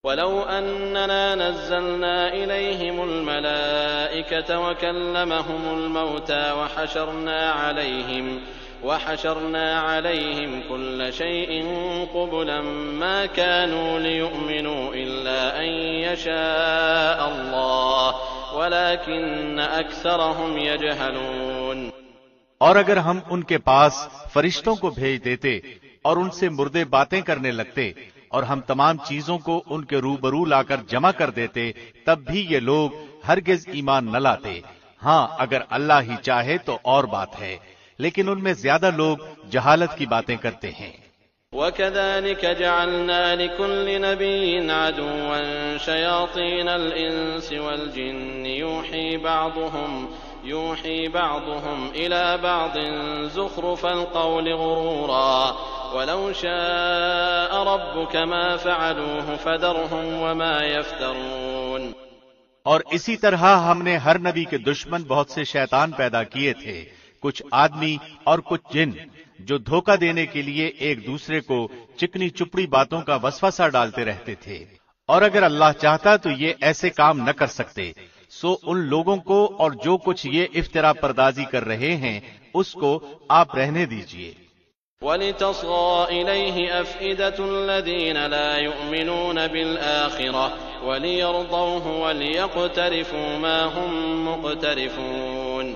وَلَوْ أَنَّنَا نَزَّلْنَا إِلَيْهِمُ الْمَلَائِكَةَ وَكَلَّمَهُمُ الْمَوْتَىٰ وَحَشَرْنَا عَلَيْهِمْ كُلَّ شَيْءٍ قُبُلًا مَّا كَانُوا لِيُؤْمِنُوا إِلَّا أَن يَشَاءَ اللَّهُ وَلَٰكِنَّ أَكْثَرَهُمْ يَجْهَلُونَ۔ اور اگر ہم ان کے پاس فرشتوں کو بھیج دیتے اور ان سے مردے باتیں کرنے لگتے اور ہم تمام چیزوں کو ان کے روبرو لا کر جمع کر دیتے، تب بھی یہ لوگ ہرگز ایمان نہ لاتے۔ ہاں اگر اللہ ہی چاہے تو اور بات ہے، لیکن ان میں زیادہ لوگ جہالت کی باتیں کرتے ہیں۔ وَكَذَلِكَ جَعَلْنَا لِكُلِّ نَبِيٍّ عَدُوًّا شَيَاطِينَ الْإِنسِ وَالْجِنِّ يُوحِي بَعْضُهُمْ إِلَىٰ بَعْضٍ زُخْرُفَ الْقَوْلِ غُرُورًا وَلَوْ شَاءَ رَبُّكَ مَا فَعَلُوهُ فَذَرْهُمْ وَمَا يَفْتَرُونَ۔ اور اسی طرح ہم نے ہر نبی کے دشمن بہت سے شیطان پیدا کیے تھے، کچھ آدمی اور کچھ جن، جو دھوکہ دینے کے لیے ایک دوسرے کو چکنی چپڑی باتوں کا وسوسہ ڈالتے رہتے تھے، اور اگر اللہ چاہتا تو یہ ایسے کام نہ کر سکتے۔ سو ان لوگوں کو اور جو کچھ یہ افطرا پردازی کر رہے ہیں اس کو آپ رہنے دیجئے۔ وَلِتَصْغَىٰ إِلَيْهِ أَفْئِدَةُ الَّذِينَ لَا يُؤْمِنُونَ بِالْآخِرَةِ وَلِيَرْضَوْهُ وَلِيَقْتَرِفُوا مَا هُم مُّقْتَرِفُونَ۔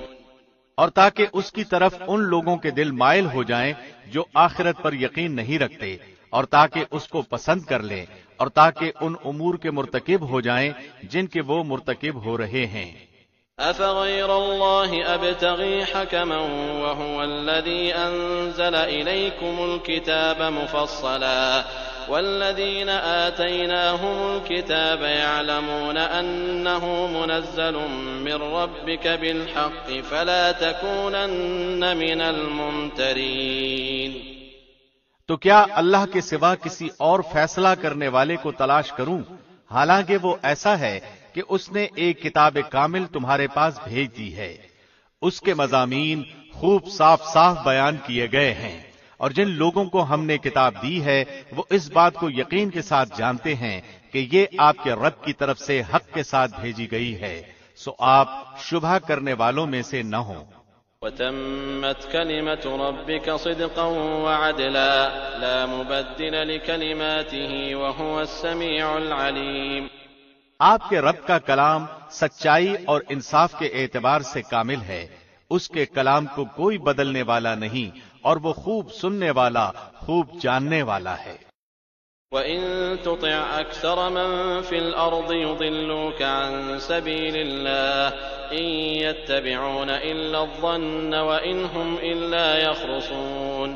اور تاکہ اس کی طرف ان لوگوں کے دل مائل ہو جائیں جو آخرت پر یقین نہیں رکھتے، اور تاکہ اس کو پسند کر لیں، اور تاکہ ان امور کے مرتکب ہو جائیں جن کے وہ مرتکب ہو رہے ہیں۔ أَفَغَيْرَ اللَّهِ أَبْتَغِي حَكَمًا وَهُوَ الَّذِي أَنزَلَ إِلَيْكُمُ الْكِتَابَ مُفَصَّلًا وَالَّذِينَ آتَيْنَاهُمُ الْكِتَابَ يَعْلَمُونَ أَنَّهُ مُنَزَّلٌ مِّن رَّبِّكَ بِالْحَقِّ فَلَا تَكُونَنَّ مِنَ الْمُمْتَرِينَ۔ تو کیا اللہ کے سوا کسی اور فیصلہ کرنے والے کو تلاش کروں، حالانکہ وہ ایسا ہے کہ اس نے ایک کتاب کامل تمہارے پاس بھیج دی ہے، اس کے مضامین خوب صاف صاف بیان کیے گئے ہیں، اور جن لوگوں کو ہم نے کتاب دی ہے وہ اس بات کو یقین کے ساتھ جانتے ہیں کہ یہ آپ کے رب کی طرف سے حق کے ساتھ بھیجی گئی ہے، سو آپ شبہ کرنے والوں میں سے نہ ہوں۔ وَتَمَّتْ كَلِمَةُ رَبِّكَ صِدْقًا وَعَدْلًا لَا مُبَدِّلَ لِكَلِمَاتِهِ وَهُوَ السَّمِيعُ الْعَلِيمُ۔ آپ کے رب کا کلام سچائی اور انصاف کے اعتبار سے کامل ہے، اس کے کلام کو کوئی بدلنے والا نہیں، اور وہ خوب سننے والا، خوب جاننے والا ہے۔ وَإِن تُطِعْ أَكْثَرَ مَن فِي الْأَرْضِ يُضِلُّوكَ عَن سَبِيلِ اللَّهِ إِن يَتَّبِعُونَ إِلَّا الظَّنَّ وَإِنْ هُمْ إِلَّا يَخْرُصُونَ۔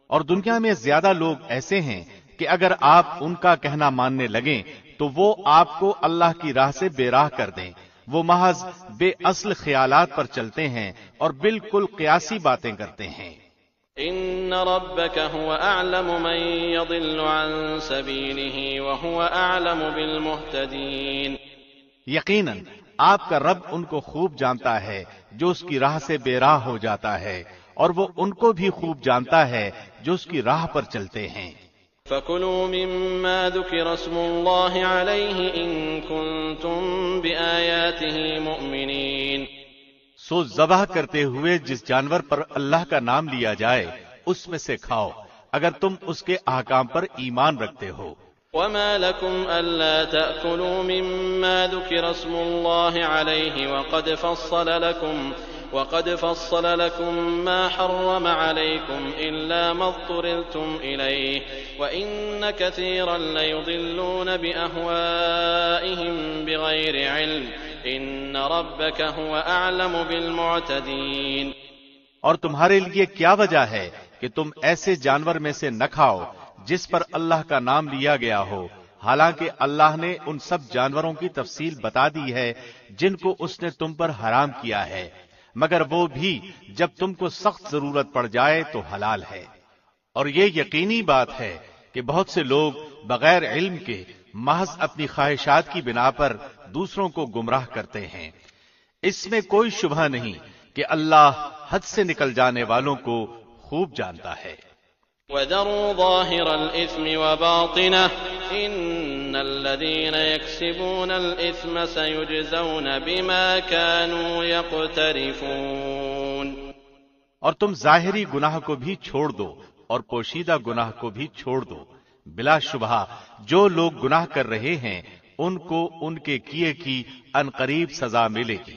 اور دنیا میں زیادہ لوگ ایسے ہیں کہ اگر آپ ان کا کہنا ماننے لگیں تو وہ آپ کو اللہ کی راہ سے بے راہ کر دیں، وہ محض بے اصل خیالات پر چلتے ہیں اور بالکل قیاسی باتیں کرتے ہیں۔ إِنَّ رَبَّكَ هُوَ أَعْلَمُ مَن يَضِلُّ عَن سَبِيلِهِ وَهُوَ أَعْلَمُ بِالْمُهْتَدِينَ۔ یقیناً آپ کا رب ان کو خوب جانتا ہے جو اس کی راہ سے بے راہ ہو جاتا ہے، اور وہ ان کو بھی خوب جانتا ہے جو اس کی راہ پر چلتے ہیں۔ فَكُلُوا مِمَّا ذُكِرَ اسْمُ اللَّهِ عَلَيْهِ إِن كُنتُم بِآيَاتِهِ مُؤْمِنِينَ۔ سو ذبح کرتے ہوئے جس جانور پر اللہ کا نام لیا جائے اس میں سے کھاؤ اگر تم اس کے احکام پر ایمان رکھتے ہو۔ وَمَا لَكُمْ أَلَّا تَأْكُلُوا مِمَّا ذُكِرَ اسْمُ اللَّهِ عَلَيْهِ وَقَدْ فَصَّلَ لَكُم مَّا حَرَّمَ عَلَيْكُمْ إِلَّا مَا اضْطُرِرْتُمْ إِلَيْهِ وَإِنَّ كَثِيرًا لَّيُضِلُّونَ بِأَهْوَائِهِم بِغَيْرِ عِلْمٍ إِنَّ رَبَّكَ هُوَ أَعْلَمُ بِالْمُعْتَدِينَ۔ اور تمہارے لیے کیا وجہ ہے کہ تم ایسے جانور میں سے نہ کھاؤ جس پر اللہ کا نام لیا گیا ہو، حالانکہ اللہ نے ان سب جانوروں کی تفصیل بتا دی ہے جن کو اس نے تم پر حرام کیا ہے، مگر وہ بھی جب تم کو سخت ضرورت پڑ جائے تو حلال ہے۔ اور یہ یقینی بات ہے کہ بہت سے لوگ بغیر علم کے محض اپنی خواہشات کی بنا پر دوسروں کو گمراہ کرتے ہیں۔ اس میں کوئی شبہ نہیں کہ اللہ حد سے نکل جانے والوں کو خوب جانتا ہے۔ وَذَرُوا ظَاهِرَ الْإِثْمِ وَبَاطِنَهُ إِنَّ الَّذِينَ يَكْسِبُونَ الْإِثْمَ سَيُجْزَوْنَ بِمَا كَانُوا يَقْتَرِفُونَ۔ اور تم ظاہری گناہ کو بھی چھوڑ دو اور پوشیدہ گناہ کو بھی چھوڑ دو، بلا شبہ جو لوگ گناہ کر رہے ہیں ان کو ان کے کیے کی عنقریب سزا ملے گی۔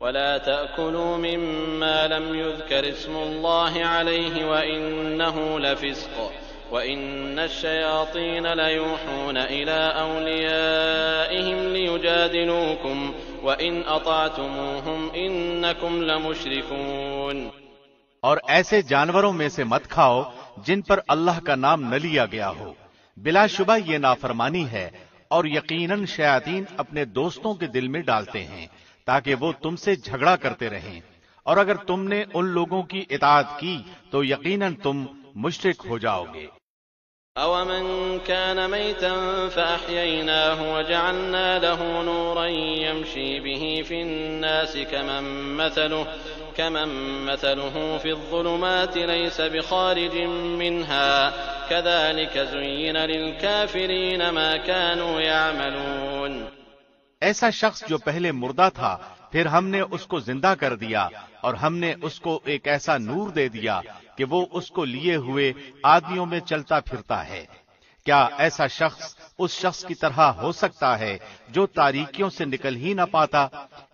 وَلَا تَأْكُلُوا مِمَّا لَمْ يُذْكَرِ اسْمُ اللَّهِ عَلَيْهِ وَإِنَّهُ لَفِسْقٌ وَإِنَّ الشَّيَاطِينَ لَيُوحُونَ إِلَىٰ أَوْلِيَائِهِمْ لِيُجَادِلُوكُمْ وَإِنْ أَطَعْتُمُوهُمْ إِنَّكُمْ لَمُشْرِكُونَ۔ اور ایسے جانوروں میں سے مت کھاؤ جن پر اللہ کا نام نہ لیا گیا ہو، بلا شبہ یہ نافرمانی ہے، اور یقیناً شیاطین اپنے دوستوں کے دل میں ڈالتے ہیں تاکہ وہ تم سے جھگڑا کرتے رہیں، اور اگر تم نے ان لوگوں کی اطاعت کی تو یقیناً تم مشرک ہو جاؤ گے۔ أَوَمَنْ كَانَ مَيْتًا فَأَحْيَيْنَاهُ وَجَعَلْنَا لَهُ نُورًا يَمْشِي بِهِ فِي النَّاسِ كَمَنْ مَثَلُهُ فِي الظُّلُمَاتِ لَيْسَ بِخَارِجٍ مِّنْهَا كَذَلِكَ زُيِّنَ لِلْكَافِرِينَ مَا كَانُوا يَعْمَلُونَ۔ ایسا شخص جو پہلے مردہ تھا پھر ہم نے اس کو زندہ کر دیا اور ہم نے اس کو ایک ایسا نور دے دیا کہ وہ اس کو لیے ہوئے آدمیوں میں چلتا پھرتا ہے۔ کیا ایسا شخص اس شخص کی طرح ہو سکتا ہے جو تاریکیوں سے نکل ہی نہ پاتا؟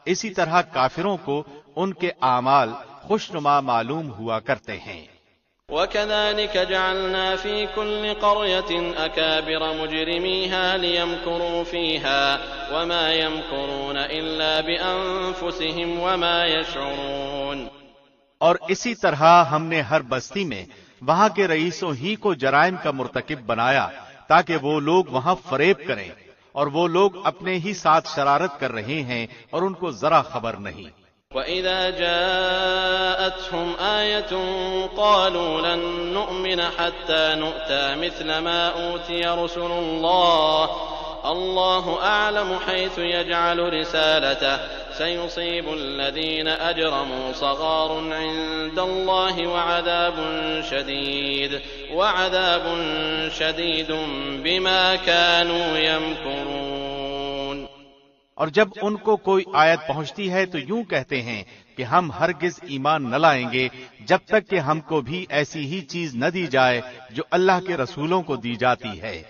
اسی طرح کافروں کو ان کے اعمال خوشنما معلوم ہوا کرتے ہیں۔ وَكَذَلِكَ جَعَلْنَا فِي كُلِّ قَرْيَةٍ أَكَابِرَ مُجْرِمِيهَا لِيَمْكُرُوا فِيهَا وَمَا يَمْكُرُونَ إِلَّا بِأَنفُسِهِمْ وَمَا يَشْعُرُونَ۔ اور اسی طرح ہم نے ہر بستی میں وہاں کے رئیسوں ہی کو جرائم کا مرتکب بنایا تاکہ وہ لوگ وہاں فریب کریں، اور وہ لوگ اپنے ہی ساتھ شرارت کر رہے ہیں اور ان کو ذرا خبر نہیں۔ وَإِذَا جَاءَتْهُمْ آيَةٌ قَالُوا لَن نُّؤْمِنَ حَتَّىٰ نُؤْتَىٰ مِثْلَ مَا أُوتِيَ رُسُلُ اللَّهُ أَعْلَمُ حَيْثُ يَجْعَلُ رِسَالَتَهُ سَيُصِيبُ الَّذِينَ أَجْرَمُوا صَغَارٌ عِندَ اللَّهِ وَعَذَابٌ شَدِيدٌ بِمَا كَانُوا يَمْكُرُونَ۔ اور جب ان کو کوئی آیت پہنچتی ہے تو یوں کہتے ہیں کہ ہم ہرگز ایمان نہ لائیں گے جب تک کہ ہم کو بھی ایسی ہی چیز نہ دی جائے جو اللہ کے رسولوں کو دی جاتی ہے۔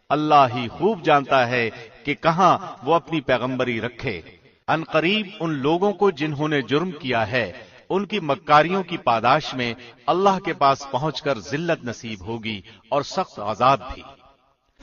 اللہ ہی خوب جانتا ہے کہ کہاں وہ اپنی پیغمبری رکھے۔ ان قریب ان لوگوں کو جنہوں نے جرم کیا ہے ان کی مکاریوں کی پاداش میں اللہ کے پاس پہنچ کر ذلت نصیب ہوگی اور سخت عذاب بھی۔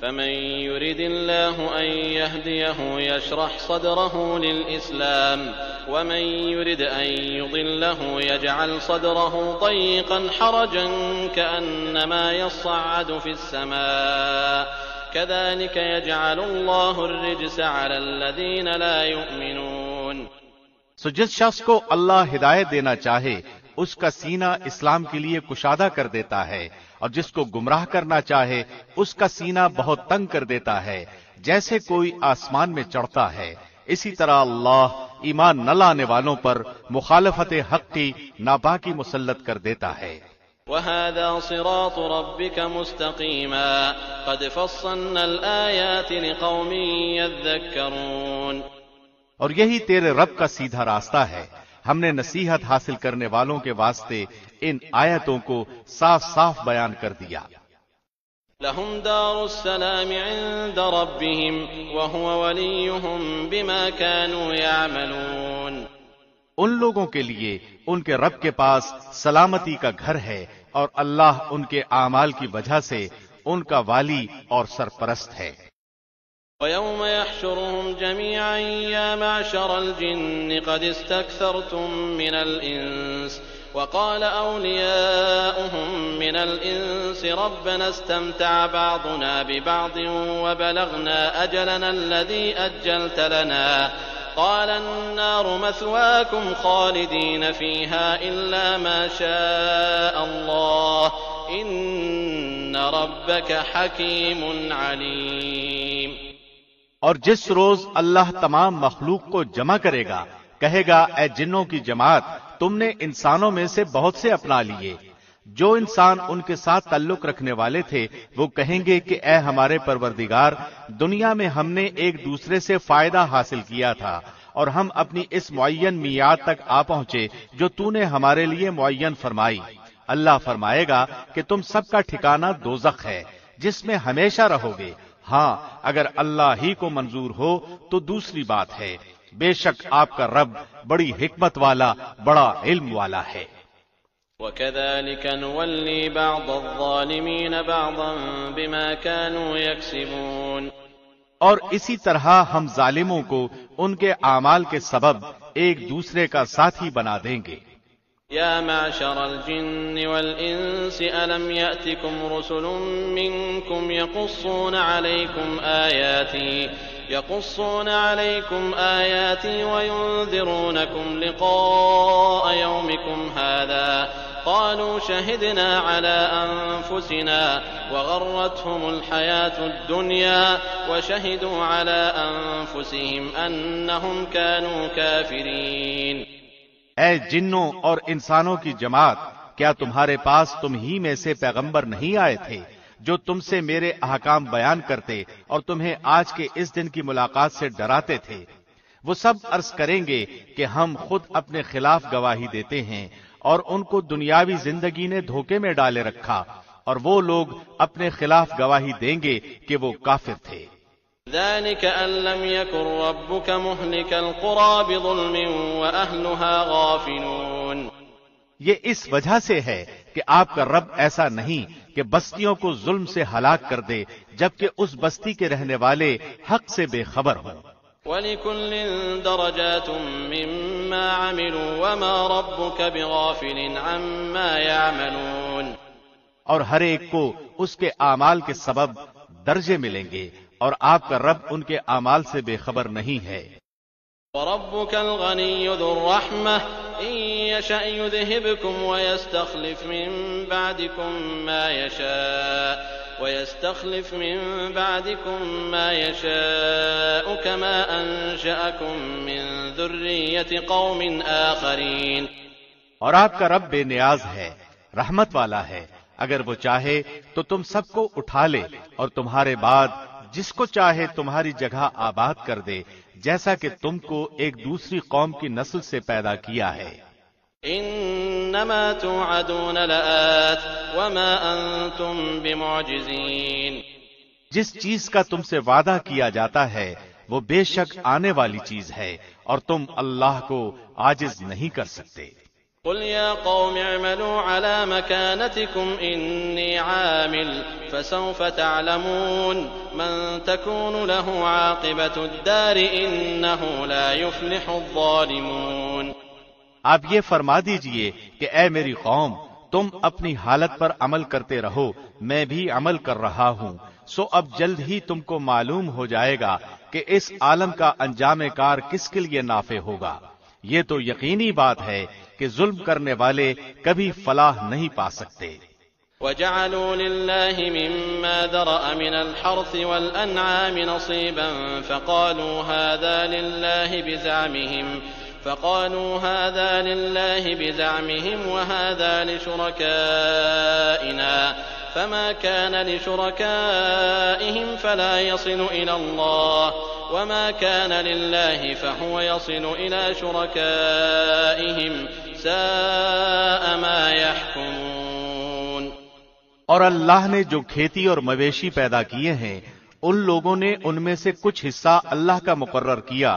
فَمَن يُرِدِ اللَّهُ أَن يَهْدِيَهُ يَشْرَحْ صَدْرَهُ لِلْإِسْلَامِ وَمَن يُرِدْ أَن يُضِلَّهُ يَجْعَلْ صَدْرَهُ ضَيِّقًا حَرَجًا كَأَنَّمَا يَصَّعَّدُ فِي السَّمَاءِ كَذَلِكَ يَجْعَلُ اللَّهُ الرِّجْسَ عَلَى الَّذِينَ لَا يُؤْمِنُونَ۔ سو جس شخص کو اللہ ہدایت دینا چاہے اس کا سینہ اسلام کے لیے کشادہ کر دیتا ہے، اور جس کو گمراہ کرنا چاہے اس کا سینہ بہت تنگ کر دیتا ہے جیسے کوئی آسمان میں چڑھتا ہے۔ اسی طرح اللہ ایمان نہ لانے والوں پر مخالفت حق کی ناپاکی مسلط کر دیتا ہے۔ وَهَذَا صِرَاطُ رَبِّكَ مُسْتَقِيمًا قَدْ فَصَّلْنَا الْآيَاتِ لِقَوْمٍ يَذَّكَّرُونَ۔ اور یہی تیرے رب کا سیدھا راستہ ہے، ہم نے نصیحت حاصل کرنے والوں کے واسطے ان آیتوں کو صاف صاف بیان کر دیا۔ لَهُمْ دَارُ السَّلَامِ عِندَ رَبِّهِمْ وَهُوَ وَلِيُّهُمْ بِمَا كَانُوا يَعْمَلُونَ۔ ان لوگوں کے لیے ان کے رب کے پاس سلامتی کا گھر ہے، اور اللہ ان کے اعمال کی وجہ سے ان کا والی اور سرپرست ہے۔ وَيَوْمَ يَحْشُرُهُمْ جَمِيعًا يَا مَعْشَرَ الْجِنِّ قَدِ اسْتَكْثَرْتُم مِّنَ الْإِنسِ وَقَالَ أَوْلِيَاؤُهُم مِّنَ الْإِنسِ رَبَّنَا اسْتَمْتَعَ بَعْضُنَا بِبَعْضٍ وَبَلَغْنَا أَجَلَنَا الَّذِي أَجَّلْتَ لَنَا قَالَ النَّارُ مَثْوَاكُمْ خَالِدِينَ فِيهَا إِلَّا مَا شَاءَ اللَّهُ إِنَّ رَبَّكَ حَكِيمٌ عَلِيمٌ۔ اور جس روز اللہ تمام مخلوق کو جمع کرے گا کہے گا، اے جنوں کی جماعت، تم نے انسانوں میں سے بہت سے اپنا لیے، جو انسان ان کے ساتھ تعلق رکھنے والے تھے وہ کہیں گے کہ اے ہمارے پروردگار، دنیا میں ہم نے ایک دوسرے سے فائدہ حاصل کیا تھا اور ہم اپنی اس معین میعاد تک آ پہنچے جو تو نے ہمارے لیے معین فرمائی۔ اللہ فرمائے گا کہ تم سب کا ٹھکانہ دوزخ ہے جس میں ہمیشہ رہو گے۔ ہاں اگر اللہ ہی کو منظور ہو تو دوسری بات ہے، بے شک آپ کا رب بڑی حکمت والا، بڑا علم والا ہے۔ وَكَذَلِكَ نُوَلِّي بَعْضَ الظَّالِمِينَ بَعْضًا بِمَا كَانُوا يَكْسِبُونَ، اور اسی طرح ہم ظالموں کو ان کے اعمال کے سبب ایک دوسرے کا ساتھی بنا دیں گے۔ يا معشر الجن والإنس ألم يأتكم رسل منكم يقصون عليكم آياتي وينذرونكم لقاء يومكم هذا قالوا شهدنا على أنفسنا وغرتهم الحياة الدنيا وشهدوا على أنفسهم أنهم كانوا كافرين۔ اے جنوں اور انسانوں کی جماعت، کیا تمہارے پاس تم ہی میں سے پیغمبر نہیں آئے تھے جو تم سے میرے احکام بیان کرتے اور تمہیں آج کے اس دن کی ملاقات سے ڈراتے تھے؟ وہ سب عرض کریں گے کہ ہم خود اپنے خلاف گواہی دیتے ہیں اور ان کو دنیاوی زندگی نے دھوکے میں ڈالے رکھا، اور وہ لوگ اپنے خلاف گواہی دیں گے کہ وہ کافر تھے۔ ذلك أن لم يكن ربك مهلك القرى بظلم وأهلها غافلون، یہ اس وجہ سے ہے کہ آپ کا رب ایسا نہیں کہ بستیوں کو ظلم سے ہلاک کر دے جبکہ اس بستی کے رہنے والے حق سے بے خبر ہوں۔ وَلِكُلٍّ دَرَجَاتٌ مِّمَّا عَمِلُوا وَمَا رَبُّكَ بِغَافِلٍ عَمَّا يَعْمَلُونَ، اور ہر ایک کو اس کے اعمال کے سبب درجے ملیں گے اور آپ کا رب ان کے اعمال سے بے خبر نہیں ہے۔ وَرَبُّكَ الْغَنِيُّ ذُو الرَّحْمَةِ إِن يَشَأْ يُذْهِبْكُمْ وَيَسْتَخْلِفْ مِن بَعْدِكُم مَّا يَشَاءُ كَمَا أَنشَأَكُم مِّن ذُرِّيَّةِ قَوْمٍ آخَرِينَ، اور آپ کا رب بے نیاز ہے، رحمت والا ہے، اگر وہ چاہے تو تم سب کو اٹھا لے اور تمہارے بعد جس کو چاہے تمہاری جگہ آباد کر دے، جیسا کہ تم کو ایک دوسری قوم کی نسل سے پیدا کیا ہے۔ انما توعدون لآت وما انتم بمعجزین، جس چیز کا تم سے وعدہ کیا جاتا ہے وہ بے شک آنے والی چیز ہے اور تم اللہ کو عاجز نہیں کر سکتے۔ قل يا قوم اعملوا على مكانتكم إني عامل فسوف تعلمون من تكون له عاقبة الدار إنه لا يفلح الظالمون۔ آپ یہ فرما دیجئے کہ اے میری قوم، تم اپنی حالت پر عمل کرتے رہو، میں بھی عمل کر رہا ہوں، سو اب جلد ہی تم کو معلوم ہو جائے گا کہ اس عالم کا انجام کار کس کے لیے نافع ہوگا۔ یہ تو یقینی بات ہے کہ ظلم کرنے والے کبھی فلاح نہیں پا سکتے۔ وَجَعَلُوا لِلَّهِ مِمَّا ذَرَأَ مِنَ الْحَرْثِ وَالْأَنْعَامِ نَصِيبًا فَقَالُوا هَذَا لِلَّهِ بِزَعْمِهِمْ وَهَذَا لِشُرَكَائِنَا فَمَا كَانَ لِشُرَكَائِهِمْ فَلَا يَصِلُ إِلَى اللَّهِ وَمَا كَانَ لِلَّهِ فَهُوَ يَصِلُ إِلَى شُرَكَائِهِمْ سَاءَ مَا يَحْكُمُونَ۔ اور اللہ نے جو کھیتی اور مویشی پیدا کیے ہیں ان لوگوں نے ان میں سے کچھ حصہ اللہ کا مقرر کیا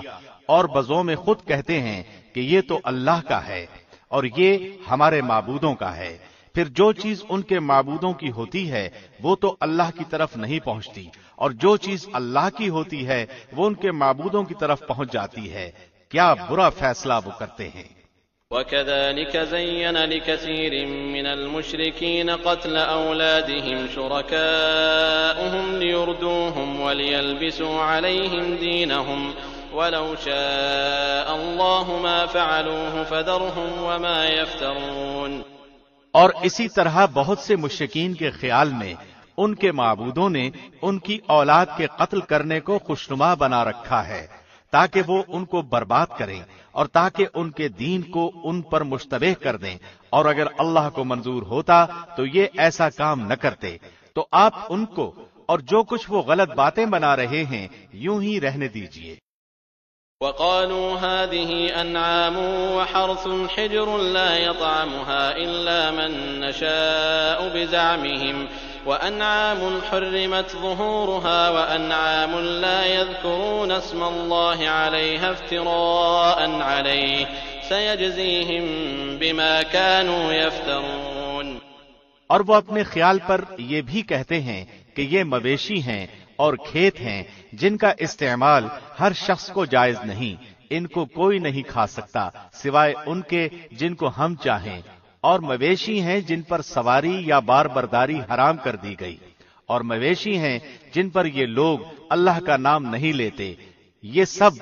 اور بزوں میں خود کہتے ہیں کہ یہ تو اللہ کا ہے اور یہ ہمارے معبودوں کا ہے، پھر جو چیز ان کے معبودوں کی ہوتی ہے وہ تو اللہ کی طرف نہیں پہنچتی، اور جو چیز اللہ کی ہوتی ہے وہ ان کے معبودوں کی طرف پہنچ جاتی ہے۔ کیا برا فیصلہ وہ کرتے ہیں۔ وَكَذَلِكَ زَيَّنَ لِكَثِيرٍ مِّنَ الْمُشْرِكِينَ قَتْلَ أَوْلَادِهِمْ شُرَكَاؤُهُمْ لِيُرْدُوهُمْ وَلِيَلْبِسُوا عَلَيْهِمْ دِينَهُمْ وَلَوْ شَاءَ اللَّهُ مَا فَعَلُوهُ فَذَرْهُمْ وَمَا يَفْتَرُونَ۔ اور اسی طرح بہت سے مشرکین کے خیال میں ان کے معبودوں نے ان کی اولاد کے قتل کرنے کو خوشنما بنا رکھا ہے، تاکہ وہ ان کو برباد کریں اور تاکہ ان کے دین کو ان پر مشتبہ کر دیں، اور اگر اللہ کو منظور ہوتا تو یہ ایسا کام نہ کرتے۔ تو آپ ان کو اور جو کچھ وہ غلط باتیں بنا رہے ہیں یوں ہی رہنے دیجئے۔ وقالوا هذه أنعام وحرث حجر لا يطعمها إلا من نشاء بزعمهم وأنعام حرمت ظهورها وأنعام لا يذكرون اسم الله عليها افتراء عليه سيجزيهم بما كانوا يفترون۔ اور وہ اپنے خیال پر یہ بھی کہتے ہیں کہ یہ مویشی ہیں اور کھیت ہیں جن کا استعمال ہر شخص کو جائز نہیں، ان کو کوئی نہیں کھا سکتا سوائے ان کے جن کو ہم چاہیں، اور مویشی ہیں جن پر سواری یا بار برداری حرام کر دی گئی، اور مویشی ہیں جن پر یہ لوگ اللہ کا نام نہیں لیتے، یہ سب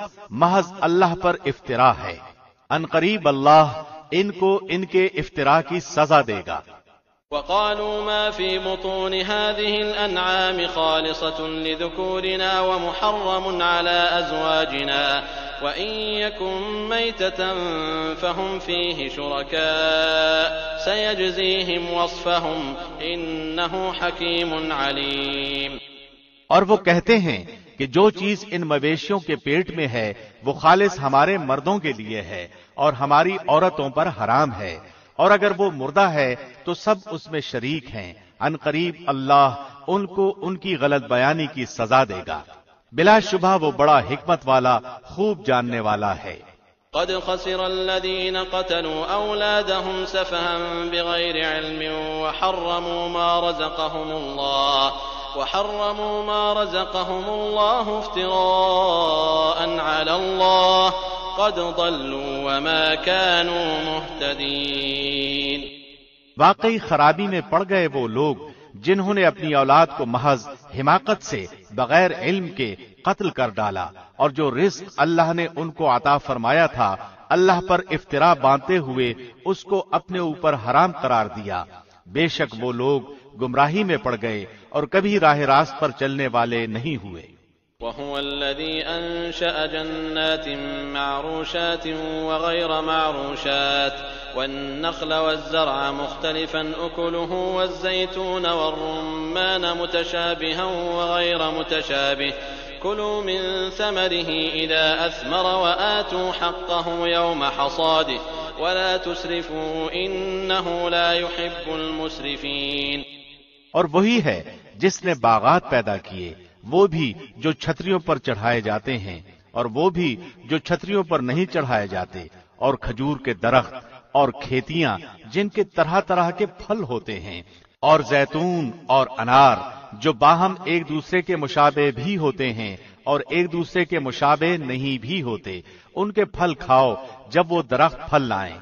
محض اللہ پر افطرا ہے۔ ان قریب اللہ ان کو ان کے افطرا کی سزا دے گا۔ وقالوا ما في بطون هذه الأنعام خالصة لذكورنا ومحرم على أزواجنا وإن يكن ميتة فهم فيه شركاء سيجزيهم وصفهم إنه حكيم عليم۔ اور وہ کہتے ہیں کہ جو چیز ان مویشیوں کے پیٹ میں ہے وہ خالص ہمارے مردوں کے لیے ہے اور ہماری عورتوں پر حرام ہے، اور اگر وہ مردہ ہے تو سب اس میں شریک ہیں۔ ان قریب اللہ ان کو ان کی غلط بیانی کی سزا دے گا، بلا شبہ وہ بڑا حکمت والا خوب جاننے والا ہے۔ قد خسر الذين قتلوا أولادهم سفها بغير علم وحرموا ما رزقهم الله افتراء على الله قد ضلوا وما كانوا مهتدين۔ واقعی خرابی میں پڑ گئے وہ لوگ جنہوں نے اپنی اولاد کو محض حماقت سے بغیر علم کے قتل کر ڈالا، اور جو رزق اللہ نے ان کو عطا فرمایا تھا اللہ پر افطرا باندھتے ہوئے اس کو اپنے اوپر حرام قرار دیا۔ بے شک وہ لوگ گمراہی میں پڑ گئے اور کبھی راہ راست پر چلنے والے نہیں ہوئے۔ وهو الذي أنشأ جنات معروشات وغير معروشات والنخل والزرع مختلفا أكله والزيتون والرمان متشابها وغير متشابه كلوا من ثمره إذا أثمر وآتوا حقه يوم حصاده ولا تسرفوا إنه لا يحب المسرفين۔ اور وہی ہے جس نے باغات پیدا کیے، وہ بھی جو چھتریوں پر چڑھائے جاتے ہیں اور وہ بھی جو چھتریوں پر نہیں چڑھائے جاتے، اور کھجور کے درخت اور کھیتیاں جن کے طرح طرح کے پھل ہوتے ہیں، اور زیتون اور انار جو باہم ایک دوسرے کے مشابہ بھی ہوتے ہیں اور ایک دوسرے کے مشابہ نہیں بھی ہوتے، ان کے پھل کھاؤ جب وہ درخت پھل لائیں،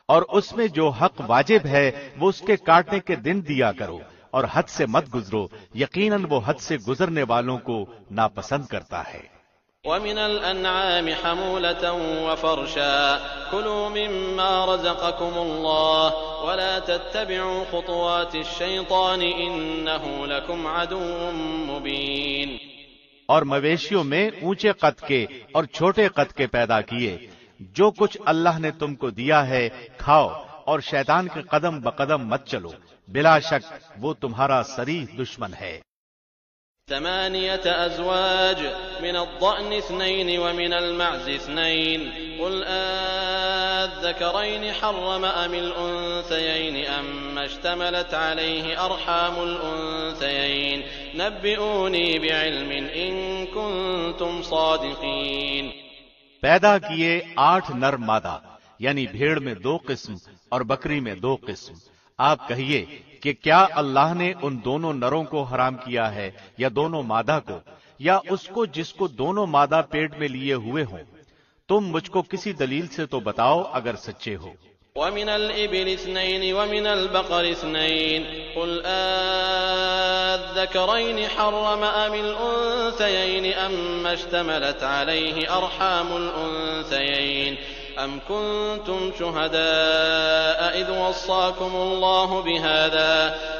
اور اس میں جو حق واجب ہے وہ اس کے کاٹنے کے دن دیا کرو، اور حد سے مت گزرو، یقیناً وہ حد سے گزرنے والوں کو ناپسند کرتا ہے۔ وَمِنَ الْأَنْعَامِ حَمُولَةً وَفَرْشًا كُلُوا مِمَّا رَزَقَكُمُ اللَّهُ وَلَا تَتَّبِعُوا خُطُوَاتِ الشَّيْطَانِ إِنَّهُ لَكُمْ عَدُوٌّ مُبِينٌ۔ اور مویشیوں میں اونچے قد کے اور چھوٹے قد کے پیدا کیے، جو کچھ اللہ نے تم کو دیا ہے کھاؤ، اور شیطان کے قدم بقدم مت چلو، بلا شک وہ تمہارا صریح دشمن ہے۔ 8 أزواج من الضأن 2 ومن المعز 2 قل الذكرين حرم أم الأنثيين أما اشتملت عليه أرحام الأنثيين نبئوني بعلم إن كنتم صادقين۔ پیدا کیے 8 نر مادہ، یعنی بھیڑ میں 2 قسم اور بکری میں 2 قسم۔ آپ کہیے کہ کیا اللہ نے ان دونوں نروں کو حرام کیا ہے یا دونوں مادہ کو، یا اس کو جس کو دونوں مادہ پیٹ میں لیے ہوئے ہوں؟ تم مجھ کو کسی دلیل سے تو بتاؤ اگر سچے ہو۔ وَمِنَ الْإِبِلِ 2 وَمِنَ الْبَقَرِ 2 قُلْ الذَّكَرَيْنِ حَرَّمَ أَمِ الْأُنثَيَيْنِ أَمَّا اشْتَمَلَتْ عَلَيْهِ أَرْحَامُ الْأُنثَيَيْنِ أَمْ كُنتُمْ شُهَدَاءَ إِذْ وَصَّاكُمُ اللَّهُ بِهَذَا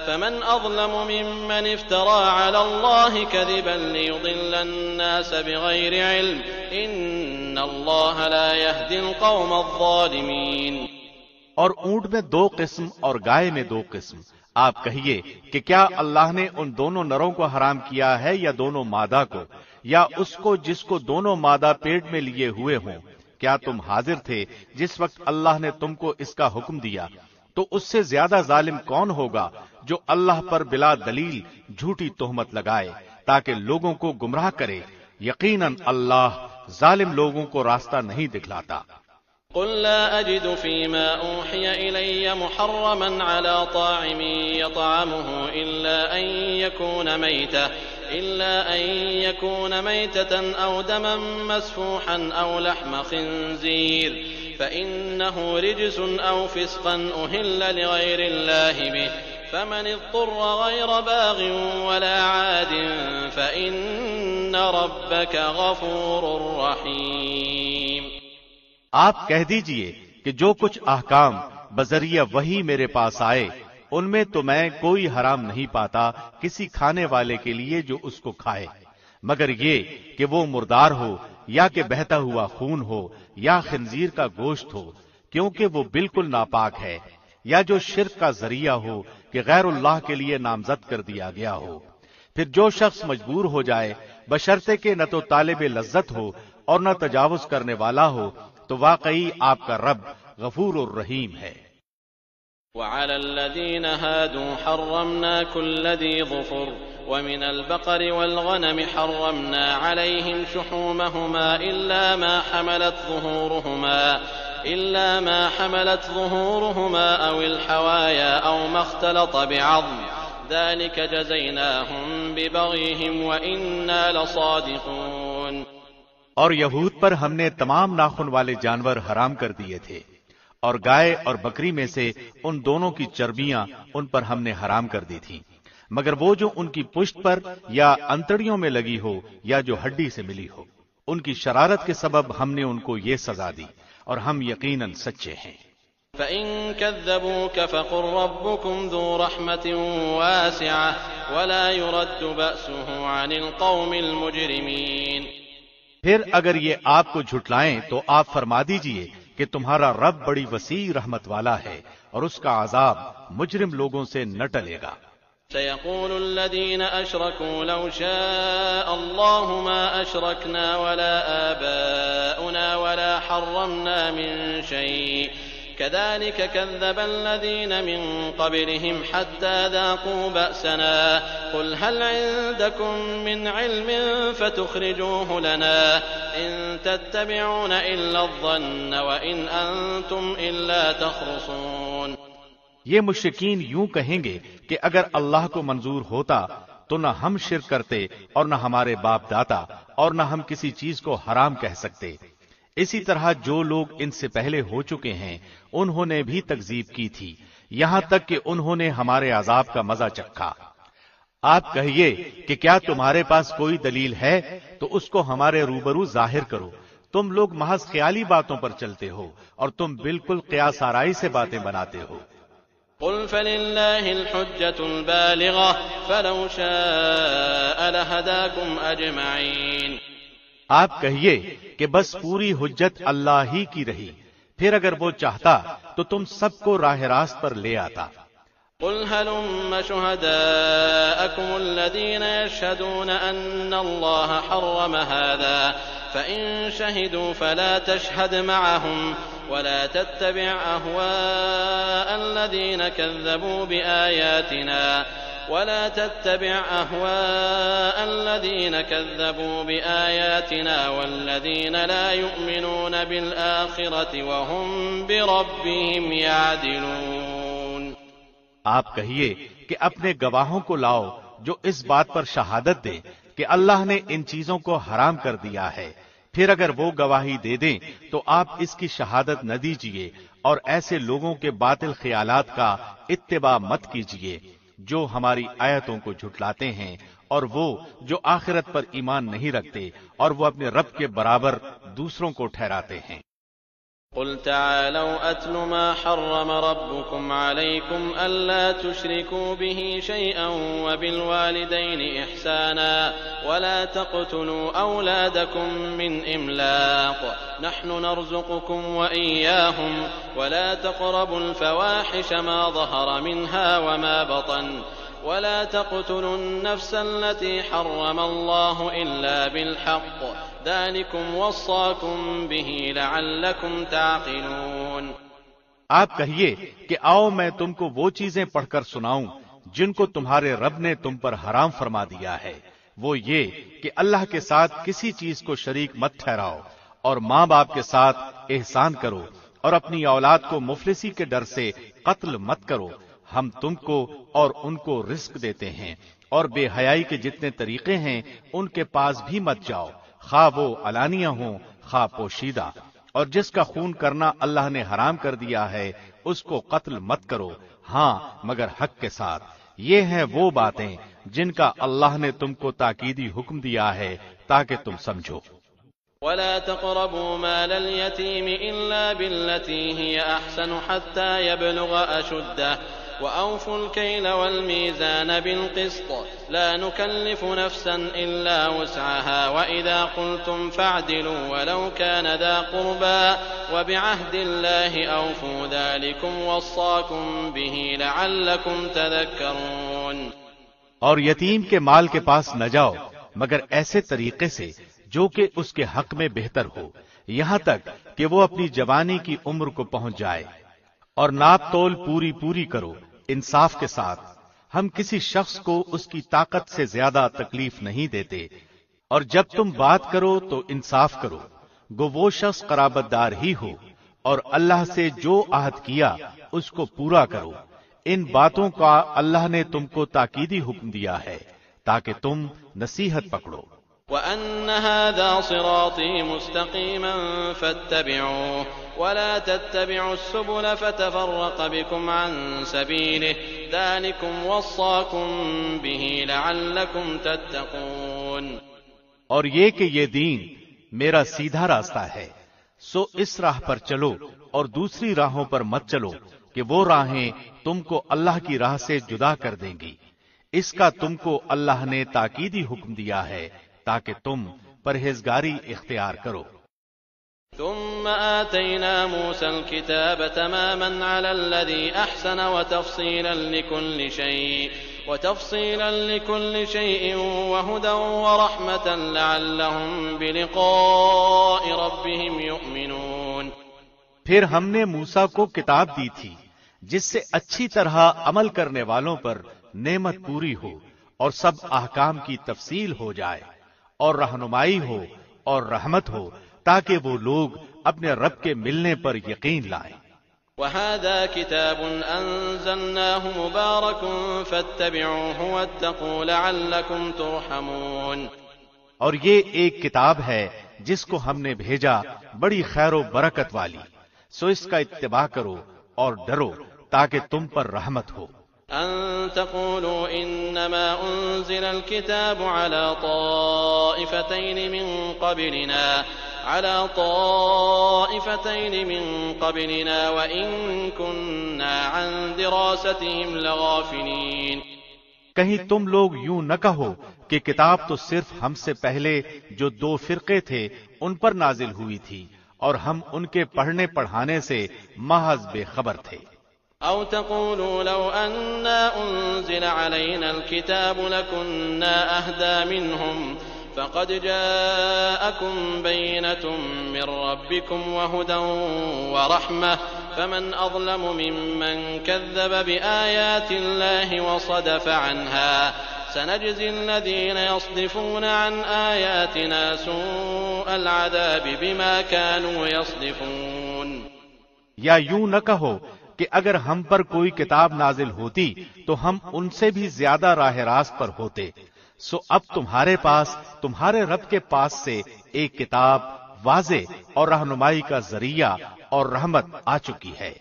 فَمَنْ أَظْلَمُ مِمَّنِ افْتَرَىٰ عَلَى اللَّهِ كَذِبًا لِيُضِلَّ النَّاسَ بِغَيْرِ عِلْمٍ إن الله لا يهدي القوم الظالمين۔ اور اونٹ میں 2 قسم اور گائے میں 2 قسم۔ آپ کہیے کہ کیا اللہ نے ان دونوں نروں کو حرام کیا ہے یا دونوں مادہ کو، یا اس کو جس کو دونوں مادہ پیٹ میں لیے ہوئے ہوں؟ کیا تم حاضر تھے جس وقت اللہ نے تم کو اس کا حکم دیا؟ تو اس سے زیادہ ظالم کون ہوگا جو اللہ پر بلا دلیل جھوٹی تہمت لگائے تاکہ لوگوں کو گمراہ کرے؟ یقیناً اللہ ظالم لوگوں کو راستہ نہیں دکھلاتا۔ قل لا أجد فيما أوحي إلي محرما على طاعم يطعمه إلا أن يكون ميتة أو دما مسفوحا أو لحم خنزير فإنه رجس أو فسقا أهل لغير الله به فمن اضطر غير باغ ولا عاد فإن ربك غفور رحيم۔ آپ کہہ دیجئے کہ جو کچھ احکام بذریعہ وحی میرے پاس آئے ان میں تو میں کوئی حرام نہیں پاتا کسی کھانے والے کے لیے جو اس کو کھائے، مگر یہ کہ وہ مردار ہو یا کہ بہتا ہوا خون ہو یا خنزیر کا گوشت ہو، کیونکہ وہ بالکل ناپاک ہے، یا جو شرک کا ذریعہ ہو کہ غیر اللہ کے لیے نامزد کر دیا گیا ہو۔ پھر جو شخص مجبور ہو جائے بشرطے کہ نہ تو طالب لذت ہو اور نہ تجاوز کرنے والا ہو، تو واقعی آپ کا رب غفور الرحیم ہے۔ وعلى الذين هادوا حرمنا كل ذي ظفر ومن البقر والغنم حرمنا عليهم شحومهما إلا ما حملت ظهورهما أو الحوايا أو ما اختلط بعظم ذلك جزيناهم ببغيهم وإنا لصادقون۔ اور یہود پر ہم نے تمام ناخن والے جانور حرام کر دیے تھے، اور گائے اور بکری میں سے ان دونوں کی چربیاں ان پر ہم نے حرام کر دی تھی، مگر وہ جو ان کی پشت پر یا انتڑیوں میں لگی ہو یا جو ہڈی سے ملی ہو، ان کی شرارت کے سبب ہم نے ان کو یہ سزا دی، اور ہم یقیناً سچے ہیں۔ فَإِن كَذَّبُوكَ فَقُل رَّبُّكُمْ ذُو رَحْمَةٍ وَاسِعَةٍ وَلَا يُرَدُّ بَأْسُهُ عَنِ الْقَوْمِ الْمُجْرِمِينَ۔ پھر اگر یہ آپ کو جھٹلائیں تو آپ فرما دیجئے کہ تمہارا رب بڑی وسیع رحمت والا ہے، اور اس کا عذاب مجرم لوگوں سے نہ ٹلے گا۔ سيقول الذين أشركوا لو شاء الله ما أشركنا ولا آباؤنا ولا حرمنا من شيء كذلك كذب الذين من قبلهم حتى ذاقوا بأسنا قل هل عندكم من علم فتخرجوه لنا إن تتبعون إلا الظن وإن أنتم إلا تخرصون۔ یہ مشرکین یوں کہیں گے کہ اگر اللہ کو منظور ہوتا تو نہ ہم شرک کرتے اور نہ ہمارے باپ دادا، اور نہ ہم کسی چیز کو حرام کہہ سکتے۔ اسی طرح جو لوگ ان سے پہلے ہو چکے ہیں انہوں نے بھی تکذیب کی تھی، یہاں تک کہ انہوں نے ہمارے عذاب کا مزہ چکھا۔ آپ کہیے کہ کیا تمہارے پاس کوئی دلیل ہے تو اس کو ہمارے روبرو ظاہر کرو، تم لوگ محض خیالی باتوں پر چلتے ہو اور تم بالکل قیاس آرائی سے باتیں بناتے ہو۔ قل فلله الحجة البالغة فلو شاء لهداكم أجمعين۔ آپ کہیے کہ بس پوری حجت اللہ ہی کی رہی، پھر اگر وہ چاہتا تو تم سب کو راہ راست پر لے آتا۔ قل هلم شهداءكم الذين يشهدون أن الله حرم هذا فإن شهدوا فلا تشهد معهم ولا تتبع أهواء الذين كذبوا بآياتنا والذين لا يؤمنون بالآخرة وهم بربهم يعدلون۔ آپ کہیے کہ اپنے گواہوں کو لاؤ جو اس بات پر شہادت دے کہ اللہ نے ان چیزوں کو حرام کر دیا ہے، پھر اگر وہ گواہی دے دیں تو آپ اس کی شہادت نہ دیجیے، اور ایسے لوگوں کے باطل خیالات کا اتباع مت کیجیے جو ہماری آیتوں کو جھٹلاتے ہیں، اور وہ جو آخرت پر ایمان نہیں رکھتے اور وہ اپنے رب کے برابر دوسروں کو ٹھہراتے ہیں۔ قل تعالوا أتل ما حرم ربكم عليكم ألا تشركوا به شيئا وبالوالدين إحسانا ولا تقتلوا أولادكم من إملاق نحن نرزقكم وإياهم ولا تقربوا الفواحش ما ظهر منها وما بطن ولا تقتلوا النفس التي حرم الله إلا بالحق ذلكم وصاكم به لعلكم تعقلون۔ آپ کہیے کہ آؤ میں تم کو وہ چیزیں پڑھ کر سناؤں جن کو تمہارے رب نے تم پر حرام فرما دیا ہے، وہ یہ کہ اللہ کے ساتھ کسی چیز کو شریک مت ٹھہراؤ اور ماں باپ کے ساتھ احسان کرو اور اپنی اولاد کو مفلسی کے ڈر سے قتل مت کرو۔ ہم تم کو اور ان کو رزق دیتے ہیں اور بے حیائی کے جتنے طریقے ہیں ان کے پاس بھی مت جاؤ، خواہ وہ علانیہ ہوں خواہ پوشیدہ، اور جس کا خون کرنا اللہ نے حرام کر دیا ہے اس کو قتل مت کرو، ہاں مگر حق کے ساتھ۔ یہ ہیں وہ باتیں جن کا اللہ نے تم کو تاکیدی حکم دیا ہے تاکہ تم سمجھو۔ ولا تقربوا مال اليتيم إلا بالتي هي أحسن حتى يبلغ أشده وأوفوا الكيل والميزان بالقسط لا نكلف نفسا إلا وسعها وإذا قلتم فاعدلوا ولو كان ذا قربى وبعهد الله أوفوا ذلكم وصاكم به لعلكم تذكرون۔ اور یتیم کے مال کے پاس نہ جاؤ مگر ایسے طریقے سے جو کہ اس کے حق میں بہتر ہو، یہاں تک کہ وہ اپنی جوانی کی عمر کو پہنچ جائے، اور ناپ تول پوری کرو انصاف کے ساتھ۔ ہم کسی شخص کو اس کی طاقت سے زیادہ تکلیف نہیں دیتے، اور جب تم بات کرو تو انصاف کرو، گو وہ شخص قرابت دار ہی ہو، اور اللہ سے جو عہد کیا اس کو پورا کرو۔ ان باتوں کا اللہ نے تم کو تاکیدی حکم دیا ہے تاکہ تم نصیحت پکڑو۔ وَأَنَّ هَذَا صِرَاطِي مُسْتَقِيمًا فَاتَّبِعُوهُ وَلَا تَتَّبِعُوا السُّبُلَ فَتَفَرَّقَ بِكُمْ عَن سَبِيلِهِ ذَلِكُمْ وَصَّاكُمْ بِهِ لَعَلَّكُمْ تَتَّقُونَ۔ اور یہ کہ یہ دین میرا سیدھا راستہ ہے، سو اس راہ پر چلو اور دوسری راہوں پر مت چلو کہ وہ راہیں تم کو اللہ کی راہ سے جدا کر دیں گی۔ اس کا تم کو اللہ نے تاکیدی حکم دیا ہے تاکہ تم پرہیزگاری اختیار کرو۔ ثم آتينا موسى الكتاب تماما على الذي أحسن وتفصيلا لكل شيء وهدى ورحمة لعلهم بلقاء ربهم يؤمنون۔ پھر ہم نے موسیٰ کو کتاب دی تھی جس سے اچھی طرح عمل کرنے والوں پر نعمت پوری ہو اور سب احکام کی تفصیل ہو جائے، اور رہنمائی ہو اور رحمت ہو تاکہ وہ لوگ اپنے رب کے ملنے پر یقین لائیں۔ وَهَذَا كِتَابٌ أَنزَلْنَاهُ مُبَارَكٌ فَاتَّبِعُوهُ وَاتَّقُوا لَعَلَّكُمْ تُرْحَمُونَ۔ اور یہ ایک کتاب ہے جس کو ہم نے بھیجا بڑی خیر و برکت والی، سو اس کا اتباع کرو اور ڈرو تاکہ تم پر رحمت ہو۔ أن تقولوا إنما أنزل الكتاب على طائفتين من قبلنا وإن كنا عن دراستهم لغافلين۔ کہیں تم لوگ یوں نہ کہو کہ کتاب تو صرف ہم سے پہلے جو دو فرقے تھے ان پر نازل ہوئی تھی اور ہم ان کے پڑھنے پڑھانے سے محض بے خبر تھے۔ أو تقولوا لو أنا أنزل علينا الكتاب لكنا أهدى منهم فقد جاءكم بينة من ربكم وهدى ورحمة فمن أظلم ممن كذب بآيات الله وصدف عنها سنجزي الذين يصدفون عن آياتنا سوء العذاب بما كانوا يصدفون۔ یا یوں نہ کہو کہ اگر ہم پر کوئی کتاب نازل ہوتی تو ہم ان سے بھی زیادہ راہ راست پر ہوتے، سو اب تمہارے پاس تمہارے رب کے پاس سے ایک کتاب واضح اور رہنمائی کا ذریعہ اور رحمت آ چکی ہے۔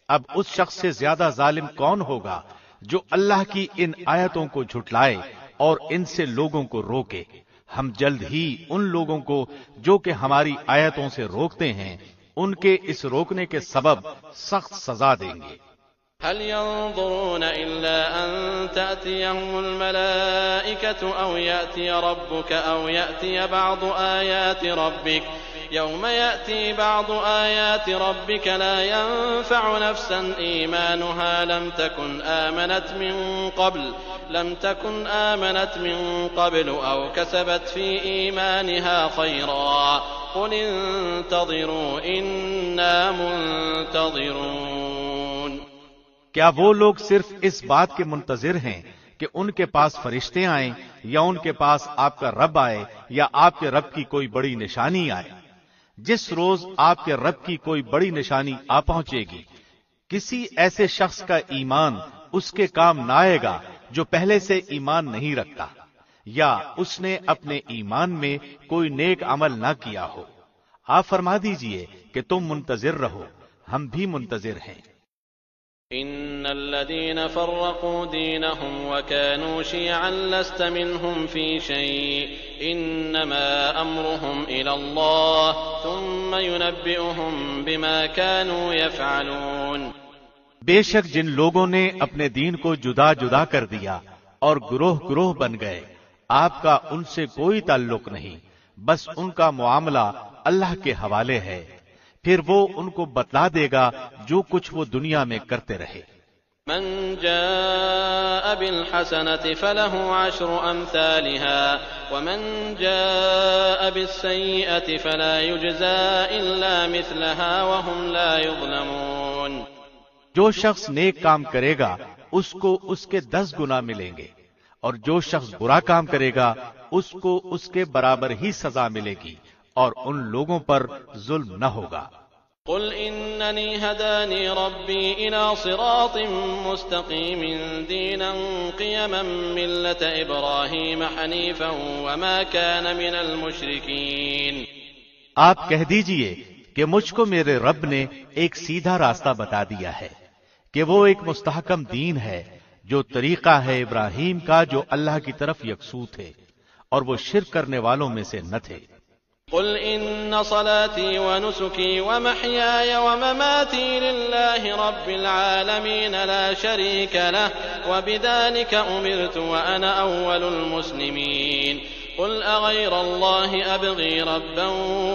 اب اس شخص سے زیادہ ظالم کون ہوگا جو اللہ کی ان آیتوں کو جھٹلائے اور ان سے لوگوں کو روکے۔ ہم جلد ہی ان لوگوں کو جو کہ ہماری آیتوں سے روکتے ہیں ان کے اس روکنے کے سبب سخت سزا دیں گے۔ هل ينظرون إلا أن تأتيهم الملائكة أو يأتي ربك أو يأتي بعض آيات ربك يوم يأتي بعض آيات ربك لا ينفع نفسا إيمانها لم تكن آمنت من قبل أو كسبت في إيمانها خيرا قل انتظروا إنا منتظرون۔ کیا وہ لوگ صرف اس بات کے منتظر ہیں کہ ان کے پاس فرشتے آئیں یا ان کے پاس آپ کا رب آئے یا آپ کے رب کی کوئی بڑی نشانی آئے؟ جس روز آپ کے رب کی کوئی بڑی نشانی آ پہنچے گی، کسی ایسے شخص کا ایمان اس کے کام نہ آئے گا جو پہلے سے ایمان نہیں رکھتا، یا اس نے اپنے ایمان میں کوئی نیک عمل نہ کیا ہو۔ آپ فرما دیجئے کہ تم منتظر رہو، ہم بھی منتظر ہیں۔ إن الذين فرقوا دينهم وكانوا شيعا لست منهم في شيء إنما أمرهم إلى الله ثم ينبئهم بما كانوا يفعلون۔ بے شک جن لوگوں نے اپنے دین کو جدا جدا کر دیا اور گروہ گروہ بن گئے، آپ کا ان سے کوئی تعلق نہیں، بس ان کا معاملہ اللہ کے حوالے ہے، پھر وہ ان کو بتلا دے گا جو کچھ وہ دنیا میں کرتے رہے۔ من جاء بالحسنة فله 10 أمثالها ومن جاء بالسيئة فلا يجزى إلا مثلها وهم لا يظلمون۔ جو شخص نیک کام کرے گا اس کو اس کے 10 گنا ملیں گے، اور جو شخص برا کام کرے گا اس کو اس کے برابر ہی سزا ملے گی، اور ان لوگوں پر ظلم نہ ہوگا۔ قل إنني هداني ربي إلى صراط مستقيم دينا قيما ملة إبراهيم حنيفا وما كان من المشركين۔ آپ کہہ دیجئے کہ مجھ کو میرے رب نے ایک سیدھا راستہ بتا دیا ہے کہ وہ ایک مستحکم دین ہے جو طریقہ ہے ابراہیم کا جو اللہ کی طرف یکسو تھے اور وہ شرک کرنے والوں میں سے نہ تھے۔ قل إن صلاتي ونسكي ومحياي ومماتي لله رب العالمين لا شريك له وبذلك أمرت وأنا أول المسلمين قل أغير الله أبغي ربا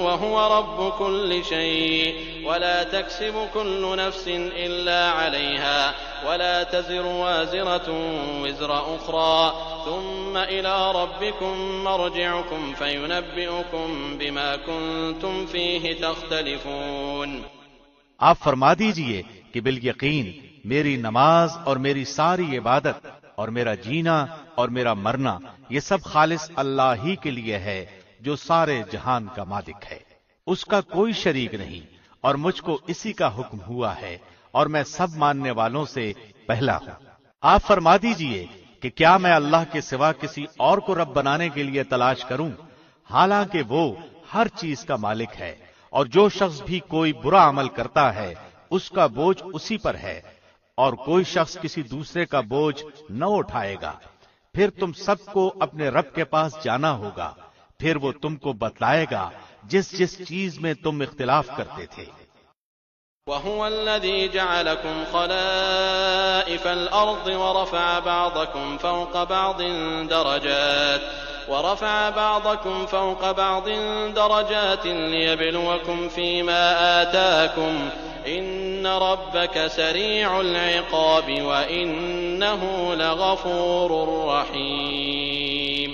وهو رب كل شيء ولا تكسب كل نفس إلا عليها ولا تزر وازرة وزر أخرى ثم إلى ربكم مرجعكم فينبئكم بما كنتم فيه تختلفون۔ آپ فرما دیجئے کہ بالیقین میری نماز اور میری ساری عبادت اور میرا جینا اور میرا مرنا یہ سب خالص اللہ ہی کے لیے ہے جو سارے جہان کا مالک ہے، اس کا کوئی شریک نہیں، اور مجھ کو اسی کا حکم ہوا ہے اور میں سب ماننے والوں سے پہلا ہوں۔ آپ فرما دیجئے کہ کیا میں اللہ کے سوا کسی اور کو رب بنانے کے لیے تلاش کروں، حالانکہ وہ ہر چیز کا مالک ہے، اور جو شخص بھی کوئی برا عمل کرتا ہے اس کا بوجھ اسی پر ہے، اور کوئی شخص کسی دوسرے کا بوجھ نہ اٹھائے گا۔ پھر تم سب کو اپنے رب کے پاس جانا ہوگا، پھر وہ تم کو بتلائے گا جس جس چیز میں تم اختلاف کرتے تھے۔ وَهُوَ الَّذِي جَعَلَكُمْ خَلَائِفَ الْأَرْضِ وَرَفَعَ بَعْضَكُمْ فَوْقَ بَعْضٍ دَرَجَاتٍ لِيَبْلُوَكُمْ فِيمَا آتَاكُمْ إِنَّ رَبَّكَ سَرِيعُ الْعِقَابِ وَإِنَّهُ لَغَفُورٌ رَحِيمٌ۔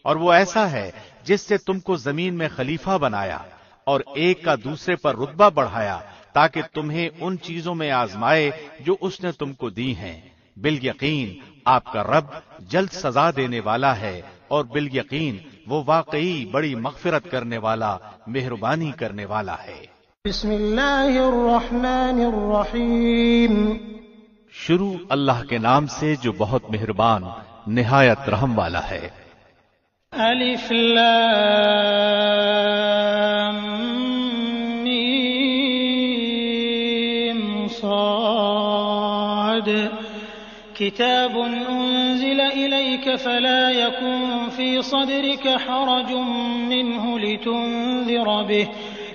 اور وہ ایسا ہے جس سے تم کو زمین میں خلیفہ بنایا اور ایک کا دوسرے پر رتبہ بڑھایا تاکہ تمہیں ان چیزوں میں آزمائے جو اس نے تم کو دی ہیں۔ بالیقین آپ کا رب جلد سزا دینے والا ہے، اور بالیقین وہ واقعی بڑی مغفرت کرنے والا، مہربانی کرنے والا ہے۔ بسم اللہ الرحمن الرحیم۔ شروع اللہ کے نام سے جو بہت مہربان نہایت رحم والا ہے۔ الف لام میم صاد كتاب أنزل إليك فلا يكن في صدرك حرج منه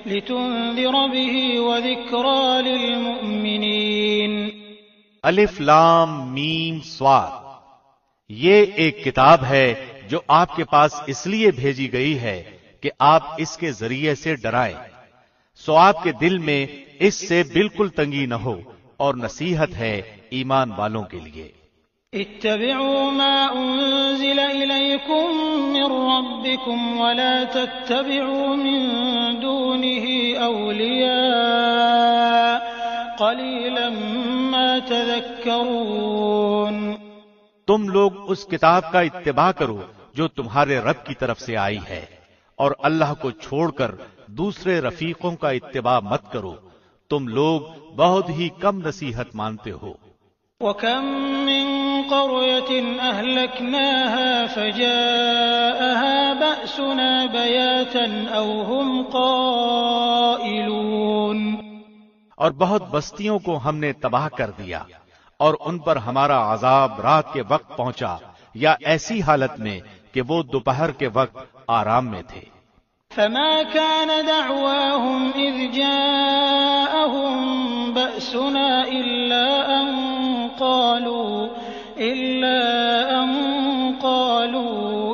لتنذر به وذكرى للمؤمنين. الف لام میم صاد، یہ ایک کتاب ہے جو آپ کے پاس اس لیے بھیجی گئی ہے کہ آپ اس کے ذریعے سے ڈرائیں، سو آپ کے دل میں اس سے بالکل تنگی نہ ہو، اور نصیحت ہے ایمان والوں کے لیے۔ اتبعوا ما انزل الیکم من ربکم ولا تتبعوا من دونه اولیاء قلیلا ما تذکرون۔ تم لوگ اس کتاب کا اتباع کرو جو تمہارے رب کی طرف سے آئی ہے، اور اللہ کو چھوڑ کر دوسرے رفیقوں کا اتباع مت کرو، تم لوگ بہت ہی کم نصیحت مانتے ہو۔ وَكَم مِّن قَرْيَةٍ أَهْلَكْنَاهَا فَجَاءَهَا بَأْسُنَا بَيَاتًا أَوْ هُمْ قَائِلُونَ۔ اور بہت بستیوں کو ہم نے تباہ کر دیا، اور ان پر ہمارا عذاب رات کے وقت پہنچا، یا ایسی حالت میں کہ وہ دوپہر کے وقت آرام میں تھے۔ فما كان دعواهم إذ جاءهم بأسنا إلا أن قالوا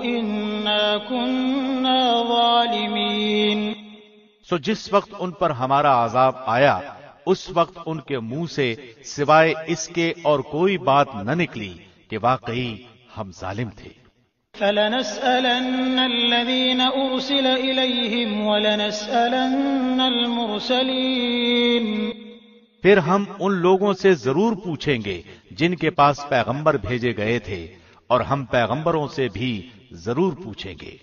إنا كنا ظالمين۔ سو جس وقت ان پر ہمارا عذاب آیا، اس وقت ان کے منہ سے سوائے اس کے اور کوئی بات نہ نکلی کہ واقعی ہم ظالم تھے۔ فَلَنَسْأَلَنَّ الَّذِينَ أُرْسِلَ إِلَيْهِمْ وَلَنَسْأَلَنَّ الْمُرْسَلِينَ۔ پھر ہم ان لوگوں سے ضرور پوچھیں گے جن کے پاس پیغمبر بھیجے گئے تھے، اور ہم پیغمبروں سے بھی ضرور پوچھیں گے۔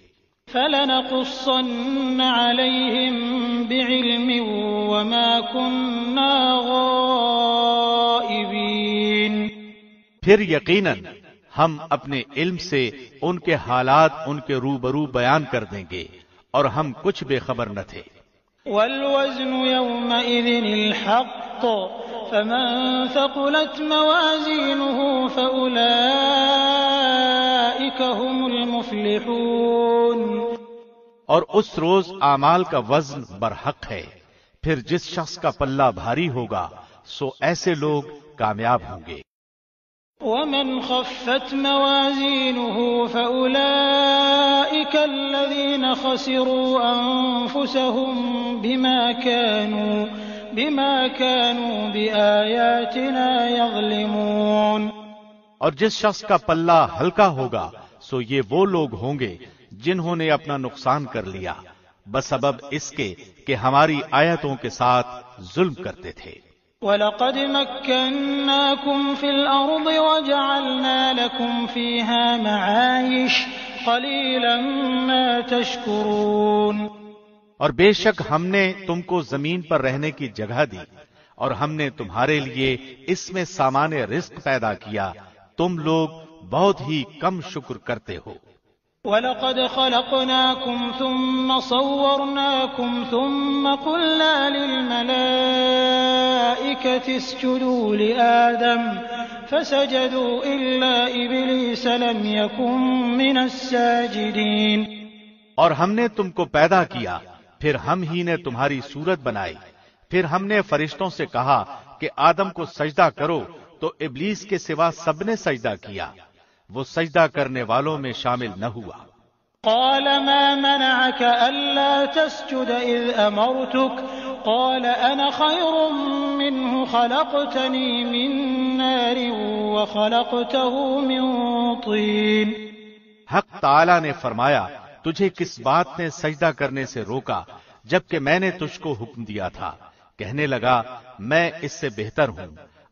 فَلَنَقُصَّنَّ عَلَيْهِمْ بِعِلْمٍ وَمَا كُنَّا غَائِبِينَ۔ پھر یقیناً ہم اپنے علم سے ان کے حالات ان کے روبرو بیان کر دیں گے، اور ہم کچھ بے خبر نہ تھے۔ وَالْوَزْنُ يَوْمَئِذٍ الْحَقُّ فَمَنْ ثَقُلَتْ مَوَازِينُهُ فَأُولَئِكَ هُمُ الْمُفْلِحُونَ۔ اور اس روز اعمال کا وزن برحق ہے، پھر جس شخص کا پلہ بھاری ہوگا سو ایسے لوگ کامیاب ہوں گے۔ وَمَنْ خَفَّتْ مَوَازِينُهُ فَأُولَئِكَ الَّذِينَ خَسِرُوا أَنفُسَهُمْ بِمَا كَانُوا بِآيَاتِنَا يَظْلِمُونَ۔ اور جس شخص کا پلہ ہلکا ہوگا سو یہ وہ لوگ ہوں گے جنہوں نے اپنا نقصان کر لیا بسبب اس کے کہ ہماری آیتوں کے ساتھ ظلم کرتے تھے۔ وَلَقَدْ مَكَّنَّاكُمْ فِي الْأَرْضِ وَجَعَلْنَا لَكُمْ فِيهَا مَعَايِشَ قَلِيلًا مَا تَشْكُرُونَ۔ اور بے شک ہم نے تم کو زمین پر رہنے کی جگہ دی، اور ہم نے تمہارے لیے اس میں سامان رزق پیدا کیا، تم لوگ بہت ہی کم شکر کرتے ہو۔ وَلَقَدْ خَلَقْنَاكُمْ ثُمَّ صَوَّرْنَاكُمْ ثُمَّ قُلْنَا لِلْمَلَائِكَةِ اسْجُدُوا لِآدَمَ فَسَجَدُوا إِلَّا إِبْلِيسَ لَمْ يَكُنْ مِنَ السَّاجِدِينَ۔ اور ہم نے تم کو پیدا کیا، پھر ہم ہی نے تمہاری صورت بنائی، پھر ہم نے فرشتوں سے کہا کہ آدم کو سجدہ کرو، تو ابلیس کے سوا سب نے سجدہ کیا، وہ سجدہ کرنے والوں میں شامل نہ ہوا۔ قال ما منعك ألا تسجد إذ أمرتك قال أنا خير منه خلقتني من نار وخلقته من طين۔ حق تعالی نے فرمایا، تجھے کس بات نے سجدہ کرنے سے روکا جبکہ میں نے تجھ کو حکم دیا تھا؟ کہنے لگا، میں اس سے بہتر ہوں،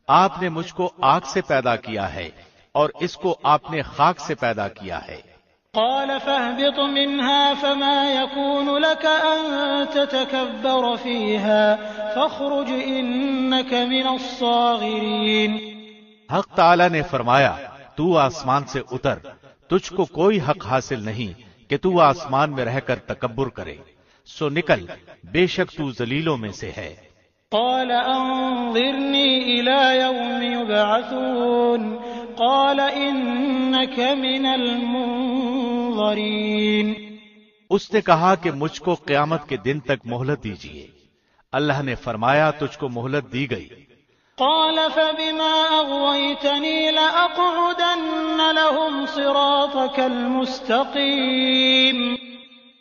آپ نے مجھ کو آگ سے پیدا کیا ہے اور اس کو آپ نے خاک سے پیدا کیا ہے۔ قال فاهبط منها فما يكون لك أن تتكبر فيها فاخرج إنك من الصاغرين۔ حق تعالی نے فرمایا، تو آسمان سے اتر، تجھ کو کوئی حق حاصل نہیں کہ تو آسمان میں رہ کر تکبر کرے، سو نکل، بے شک تو ذلیلوں میں سے ہے۔ قال انظرني إلى يوم يبعثون قال إنك من المنظرين۔ اس نے کہا کہ مجھ کو قیامت کے دن تک مہلت دیجیے۔ اللہ نے فرمایا تجھ کو مہلت دی گئی۔ قال فبما أغويتني لأقعدن لهم صراطك المستقيم۔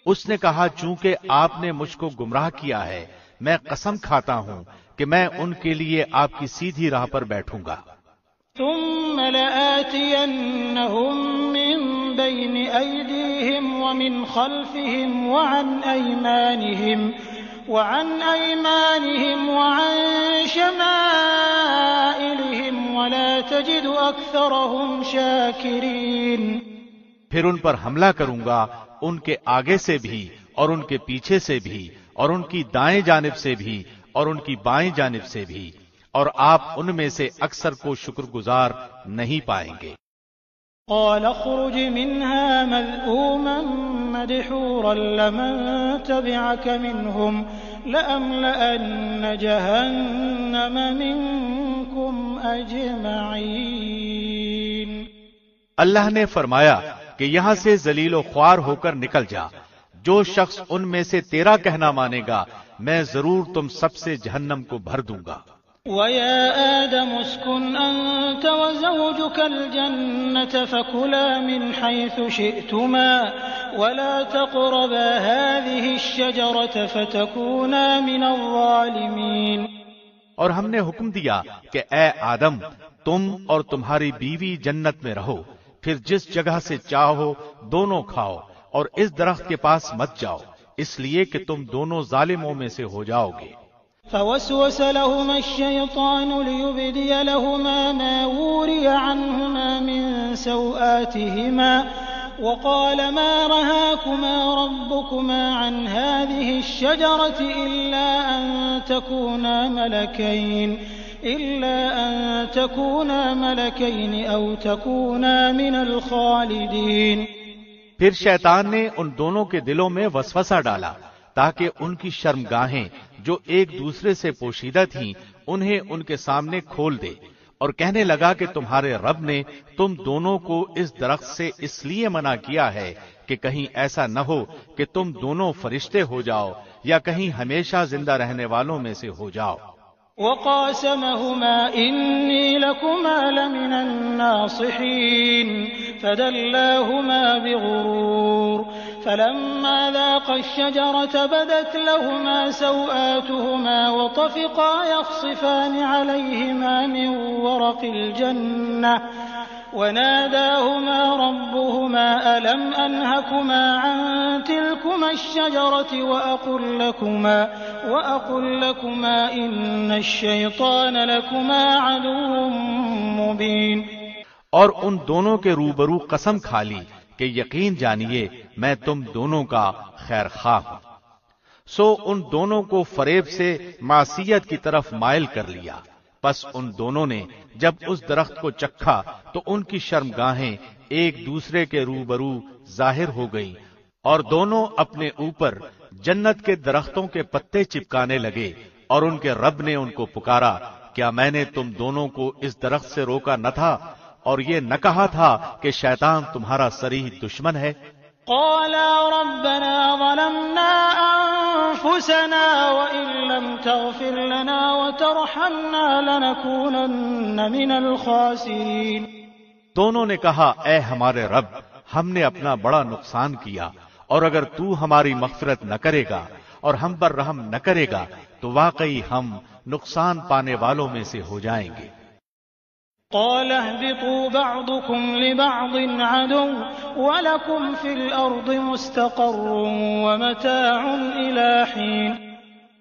اس نے کہا چونکہ آپ نے مجھ کو گمراہ کیا ہے میں قسم کھاتا ہوں کہ میں ان کے لیے آپ کی سیدھی راہ پر بیٹھوں گا۔ ثم لآتينهم من بين أيديهم ومن خلفهم وعن أيمانهم وعن شمائلهم ولا تجد أكثرهم شاكرين۔ پھر ان پر حملہ کروں گا ان کے آگے سے بھی اور ان کے پیچھے سے بھی اور ان کی دائیں جانب سے بھی اور ان کی بائیں جانب سے بھی، اور آپ ان میں سے اکثر کو شکر گزار نہیں پائیں گے۔ قال اخرج منها مذءوما مدحورا لمن تبعك منهم لأملأن جهنم منكم أجمعين۔ اللہ نے فرمایا کہ یہاں سے ذلیل و خوار ہو کر نکل جا، جو شخص ان میں سے تیرا کہنا مانے گا میں ضرور تم سب سے جہنم کو بھر دوں گا۔ وَيَا آدَمُ اسْكُنْ أَنْتَ وَزَوْجُكَ الْجَنَّةَ فَكُلَا مِنْ حَيْثُ شِئْتُمَا وَلَا تَقْرَبَا هَذِهِ الشَّجَرَةَ فَتَكُونَا مِنَ الظَّالِمِينَ۔ اور ہم نے حکم دیا کہ اے آدم تم اور تمہاری بیوی جنت میں رہو، پھر جس جگہ سے چاہو دونوں کھاؤ اور اس درخت کے پاس مت جاؤ، اس لیے کہ تم دونوں ظالموں میں سے ہو جاؤ گے۔ فوسوس لهما الشيطان ليبدي لهما ما وري عنهما من سوآتهما وقال ما رهاكما ربكما عن هذه الشجرة إلا أن تكونا ملكين أو تكونا من الخالدين۔ پھر شیطان نے ان دونوں کے دلوں میں وسوسہ ڈالا تاکہ ان کی شرمگاہیں جو ایک دوسرے سے پوشیدہ تھیں انہیں ان کے سامنے کھول دے، اور کہنے لگا کہ تمہارے رب نے تم دونوں کو اس درخت سے اس لیے منع کیا ہے کہ کہیں ایسا نہ ہو کہ تم دونوں فرشتے ہو جاؤ یا کہیں ہمیشہ زندہ رہنے والوں میں سے ہو جاؤ۔ وقاسمهما إني لكما لمن الناصحين فدلاهما بغرور فلما ذاقا الشجرة بدت لهما سوآتهما وطفقا يخصفان عليهما من ورق الجنة وناداهما ربهما ألم أنهكما عن تلكما الشجرة وأقل لكما إن الشيطان لكما عدو مبين۔ اور ان دونوں کے روبرو قسم کھا لی کہ یقین جانیے میں تم دونوں کا خیر خواہ ہوں۔ سو ان دونوں کو فریب سے معصیت کی طرف مائل کر لیا، پس ان دونوں نے جب اس درخت کو چکھا تو ان کی شرمگاہیں ایک دوسرے کے روبرو ظاہر ہو گئیں، اور دونوں اپنے اوپر جنت کے درختوں کے پتے چپکانے لگے، اور ان کے رب نے ان کو پکارا کیا میں نے تم دونوں کو اس درخت سے روکا نہ تھا اور یہ نہ کہا تھا کہ شیطان تمہارا صریح دشمن ہے؟ قالا ربنا ظلمنا أنفسنا وإن لم تغفر لنا وترحمنا لنكونن من الخاسرين۔ دونوں نے کہا اے ہمارے رب ہم نے اپنا بڑا نقصان کیا، اور اگر تو ہماری مغفرت نہ کرے گا اور ہم پر رحم نہ کرے گا تو واقعی ہم نقصان پانے والوں میں سے ہو جائیں گے۔ قال اهبطوا بعضكم لبعض عدو ولكم في الأرض مستقر ومتاع إلى حين۔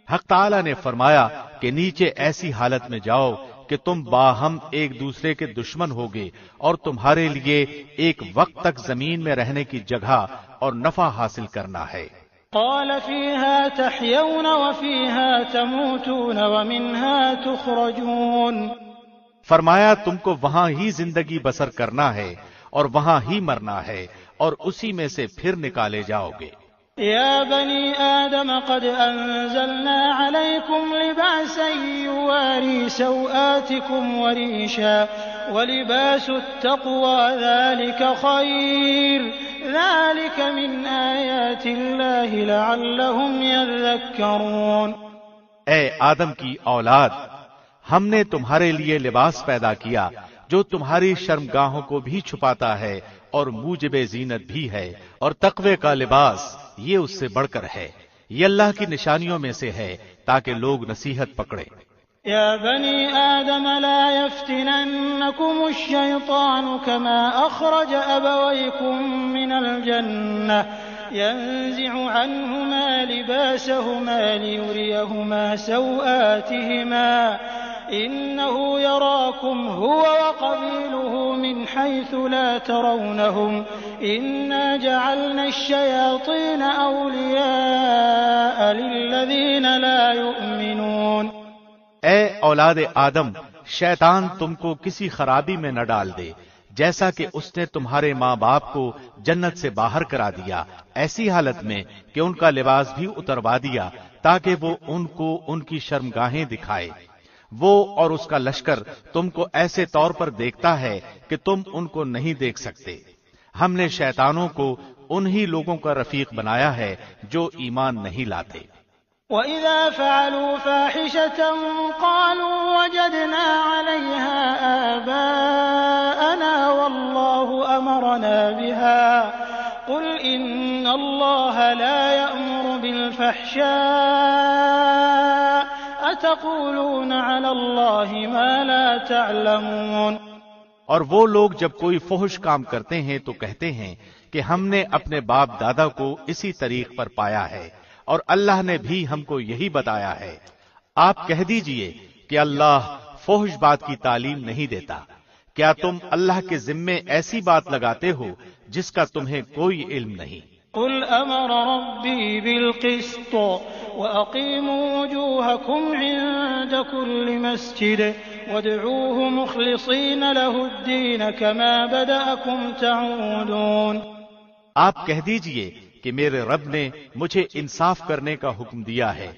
حق تعالی نے فرمایا کہ نیچے ایسی حالت میں جاؤ کہ تم باہم ایک دوسرے کے دشمن ہوگے، اور تمہارے لیے ایک وقت تک زمین میں رہنے کی جگہ اور نفع حاصل کرنا ہے۔ قال فيها تحيون وفيها تموتون ومنها تخرجون۔ فرمایا تم کو وہاں ہی زندگی بسر کرنا ہے اور وہاں ہی مرنا ہے اور اسی میں سے پھر نکالے جاؤ گے۔ يا بني آدم قد أنزلنا عليكم لباسا يواري سوآتكم وريشا ولباس التقوى ذلك خير ذلك من آیات اللہ لعلہم یذکرون۔ اے آدم کی اولاد، ہم نے تمہارے لیے لباس پیدا کیا جو تمہاری شرمگاہوں کو بھی چھپاتا ہے اور موجب زینت بھی ہے، اور تقوی کا لباس یہ اس سے بڑھ کر ہے۔ یہ اللہ کی نشانیوں میں سے ہے تاکہ لوگ نصیحت پکڑیں۔ یا بنی آدم لا يفتننكم الشیطان كما اخرج ابويكم من الجنة ينزع عنهما لباسهما ليريهما سوآتهما إنه يراكم هو وقبيله من حيث لا ترونهم إنا جعلنا الشياطين أولياء للذين لا يؤمنون۔ اے اولاد آدم، شیطان تم کو کسی خرابی میں نہ ڈال دے جیسا کہ اس نے تمہارے ماں باپ کو جنت سے باہر کرا دیا، ایسی حالت میں کہ ان کا لباس بھی اتروا دیا تاکہ وہ ان کو ان کی شرمگاہیں دکھائے۔ وہ اور اس کا لشکر تم کو ایسے طور پر دیکھتا ہے کہ تم ان کو نہیں دیکھ سکتے۔ ہم نے شیطانوں کو انہی لوگوں کا رفیق بنایا ہے جو ایمان نہیں لاتے۔ وَإِذَا فَعَلُوا فَاحِشَةً قَالُوا وَجَدْنَا عَلَيْهَا آبَاءَنَا وَاللَّهُ أَمَرَنَا بِهَا قُلْ إِنَّ اللَّهَ لَا يَأْمُرُ بِالْفَحْشَاءِ أَتَقُولُونَ عَلَى اللَّهِ مَا لَا تَعْلَمُونَ۔ اور وہ لوگ جب کوئی فحش کام کرتے ہیں تو کہتے ہیں کہ ہم نے اپنے باپ دادا کو اسی طریق پر پایا ہے اور اللہ نے بھی ہم کو یہی بتایا ہے۔ آپ کہہ دیجئے کہ اللہ فحش بات کی تعلیم نہیں دیتا۔ کیا تم اللہ کے ذمے ایسی بات لگاتے ہو جس کا تمہیں کوئی علم نہیں؟ قل امر ربی بالقسط واقیموا وجوہکم عند کل مسجد وادعوه مخلصین له الدین کما بدأکم تعودون۔ آپ کہہ دیجئے کہ میرے رب نے مجھے انصاف کرنے کا حکم دیا ہے،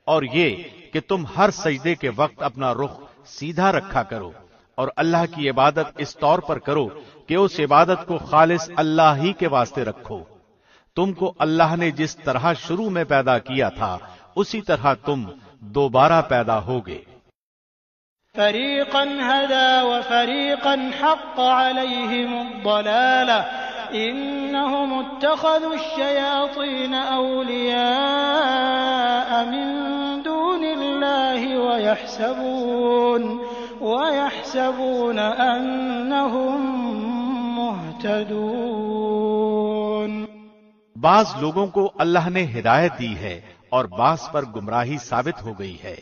اور یہ کہ تم ہر سجدے کے وقت اپنا رخ سیدھا رکھا کرو اور اللہ کی عبادت اس طور پر کرو کہ اس عبادت کو خالص اللہ ہی کے واسطے رکھو۔ تم کو اللہ نے جس طرح شروع میں پیدا کیا تھا اسی طرح تم دوبارہ پیدا ہوگے۔ فریقا هدى وفریقا حق علیہم الضلالہ انہم اتخذوا الشیاطین اولیاء من دون اللہ ویحسبون انہم مہتدون۔ بعض لوگوں کو اللہ نے ہدایت دی ہے اور بعض پر گمراہی ثابت ہو گئی ہے۔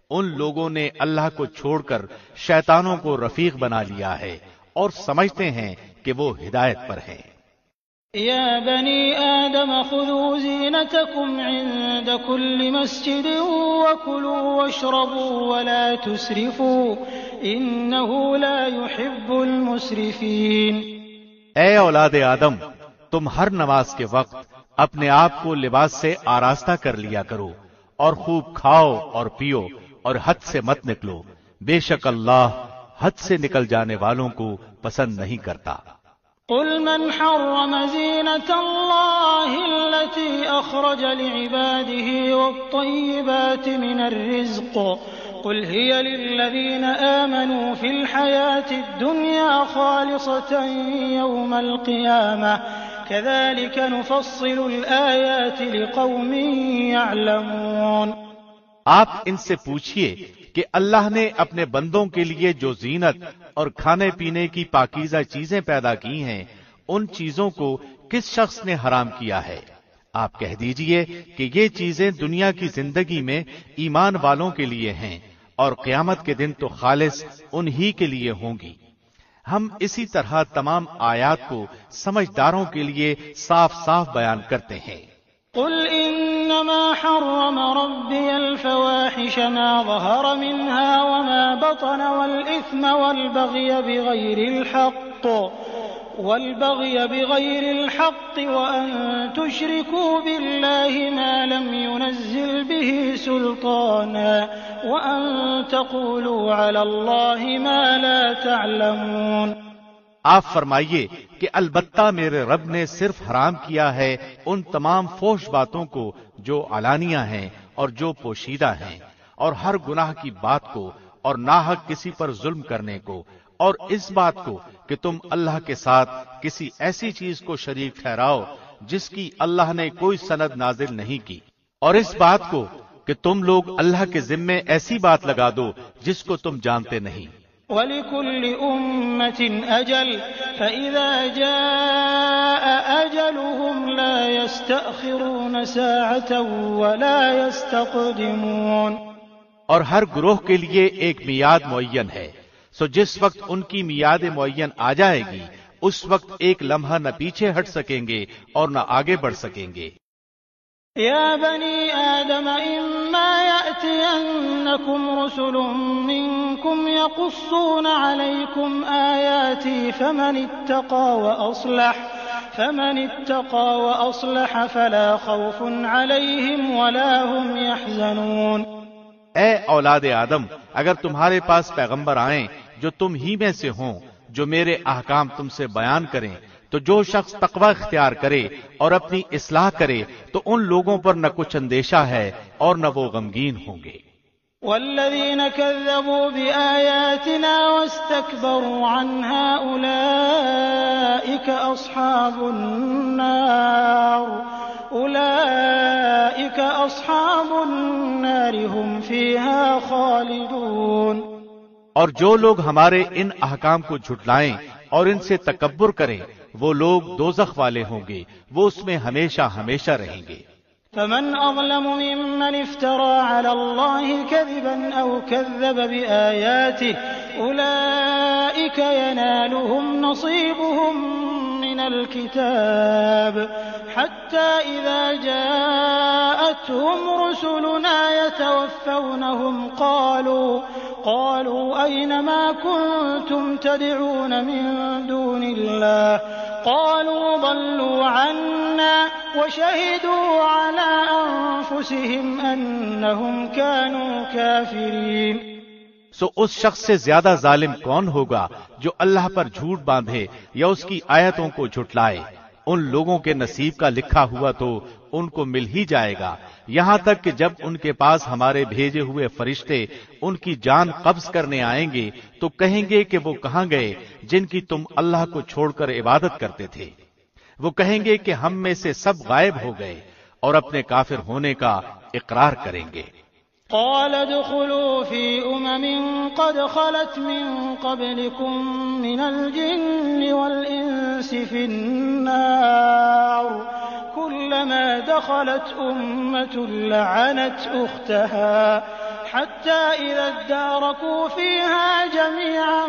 ان لوگوں نے اللہ کو چھوڑ کر شیطانوں کو رفیق بنا لیا ہے اور سمجھتے ہیں کہ وہ ہدایت پر ہیں۔ یا بنی آدم خذوا زینتکم عند کل مسجد وکلوا واشربوا ولا تسرفوا انہ لا يحب المسرفین۔ اے اولاد آدم، تم ہر نماز کے وقت اپنے آپ کو لباس سے آراستہ کر لیا کرو اور خوب کھاؤ اور پیو اور حد سے مت نکلو، بے شک اللہ حد سے نکل جانے والوں کو پسند نہیں کرتا۔ قل من حرم زینة اللہ التي اخرج لعباده والطیبات من الرزق قل هي للذین آمنوا في الحياة الدنيا خالصة يوم القيامة كذلك نفصل الآيات لقوم يعلمون۔ آپ ان سے پوچھئے کہ اللہ نے اپنے بندوں کے لیے جو زینت اور کھانے پینے کی پاکیزہ چیزیں پیدا کی ہیں ان چیزوں کو کس شخص نے حرام کیا ہے؟ آپ کہہ دیجئے کہ یہ چیزیں دنیا کی زندگی میں ایمان والوں کے لیے ہیں اور قیامت کے دن تو خالص انہی کے لیے ہوں گی۔ ہم اسی طرح تمام آیات کو سمجھداروں کے لیے صاف صاف بیان کرتے ہیں۔ قل انما حرم ربی الفواحش ما ظهر منها وما بطن والاثم والبغي بغير الحق وان تشركوا بالله ما لم ينزل به سلطانا وان تقولوا على الله ما لا تعلمون۔ آپ فرمائیے کہ البتہ میرے رب نے صرف حرام کیا ہے ان تمام فحش باتوں کو جو علانیہ ہیں اور جو پوشیدہ ہیں، اور ہر گناہ کی بات کو، اور ناحق کسی پر ظلم کرنے کو، اور اس بات کو کہ تم اللہ کے ساتھ کسی ایسی چیز کو شریک ٹھہراؤ جس کی اللہ نے کوئی سند نازل نہیں کی، اور اس بات کو کہ تم لوگ اللہ کے ذمے ایسی بات لگا دو جس کو تم جانتے نہیں۔ وَلِكُلِّ أُمَّةٍ أَجَلٌ فَإِذَا جَاءَ أَجَلُهُمْ لَا يَسْتَأْخِرُونَ سَاعَةً وَلَا يَسْتَقْدِمُونَ۔ اور ہر گروہ کے لیے ایک میعاد معین ہے، سو جس وقت ان کی میعاد معین آ جائے گی اس وقت ایک لمحہ نہ پیچھے ہٹ سکیں گے اور نہ آگے بڑھ سکیں گے۔ يا بني آدم إما يأتينكم رسل منكم يقصون عليكم آياتي فمن اتقى وأصلح فلا خوف عليهم ولا هم يحزنون۔ اے اولاد آدم، اگر تمہارے پاس پیغمبر آئیں جو تم ہی میں سے ہوں، جو میرے احکام تم سے بیان کریں، تو جو شخص تقوی اختیار کرے اور اپنی اصلاح کرے تو ان لوگوں پر نہ کچھ اندیشہ ہے اور نہ وہ غمگین ہوں گے۔ والذين كذبوا بآياتنا واستكبروا عنها أولئك أصحاب النار هم فيها خالدون۔ اور جو لوگ ہمارے ان احکام کو جھٹلائیں اور ان سے تکبر کریں وہ لوگ دوزخ والے ہوں گے، وہ اس میں ہمیشہ ہمیشہ رہیں گے۔ فمن أظلم ممن افترى على الله كذبا أو كذب بآياته أولئك ينالهم نصيبهم من الكتاب حتى إذا جاءتهم رسلنا يتوفونهم قالوا أين ما كنتم تدعون من دون الله قالوا ضلوا عنا وشهدوا على أنفسهم أنهم كانوا كافرين۔ سو اس شخص سے زیادہ ظالم کون ہوگا جو اللہ پر جھوٹ باندھے یا اس کی آیتوں کو جھٹلائے؟ ان لوگوں کے نصیب کا لکھا ہوا تو ان کو مل ہی جائے گا، یہاں تک کہ جب ان کے پاس ہمارے بھیجے ہوئے فرشتے ان کی جان قبض کرنے آئیں گے تو کہیں گے کہ وہ کہاں گئے جن کی تم اللہ کو چھوڑ کر عبادت کرتے تھے؟ وہ کہیں گے کہ ہم میں سے سب غائب ہو گئے، اور اپنے کافر ہونے کا اقرار کریں گے۔ قال ادخلوا في أمم قد خلت من قبلكم من الجن والإنس في النار كلما دخلت أمة لعنت أختها حتى إذا اداركوا فيها جميعا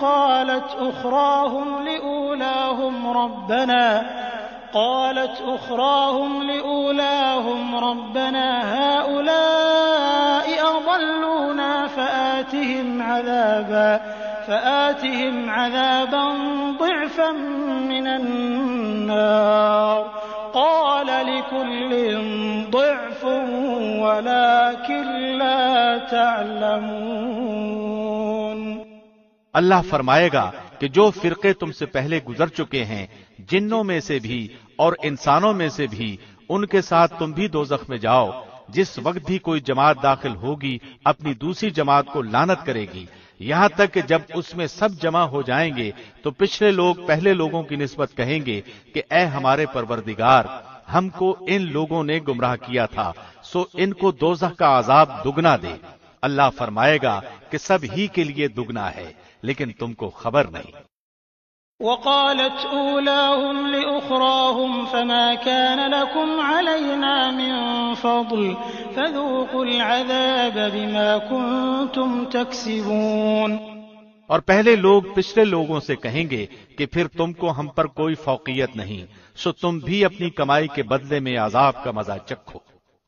قالت أخراهم لأولاهم ربنا هؤلاء أضلونا فآتهم عذابا ضعفا من النار قال لكل ضعف ولكن لا تعلمون۔ اللہ فرمائے گا کہ جو فرقے تم سے پہلے گزر چکے ہیں جنوں میں سے بھی اور انسانوں میں سے بھی ان کے ساتھ تم بھی دوزخ میں جاؤ، جس وقت بھی کوئی جماعت داخل ہوگی اپنی دوسری جماعت کو لعنت کرے گی، یہاں تک کہ جب اس میں سب جمع ہو جائیں گے تو پچھلے لوگ پہلے لوگوں کی نسبت کہیں گے کہ اے ہمارے پروردگار، ہم کو ان لوگوں نے گمراہ کیا تھا، سو ان کو دوزخ کا عذاب دگنا دے۔ اللہ فرمائے گا کہ سب ہی کے لیے دگنا ہے، لیکن تم کو خبر نہیں۔ وقالت أولاهم لأخراهم فما كان لكم علينا من فضل فذوقوا العذاب بما كنتم تكسبون۔ اور پہلے لوگ پچھلے لوگوں سے کہیں گے کہ پھر تم کو ہم پر کوئی فوقیت نہیں، سو تم بھی اپنی کمائی کے بدلے میں عذاب کا مزہ چکھو۔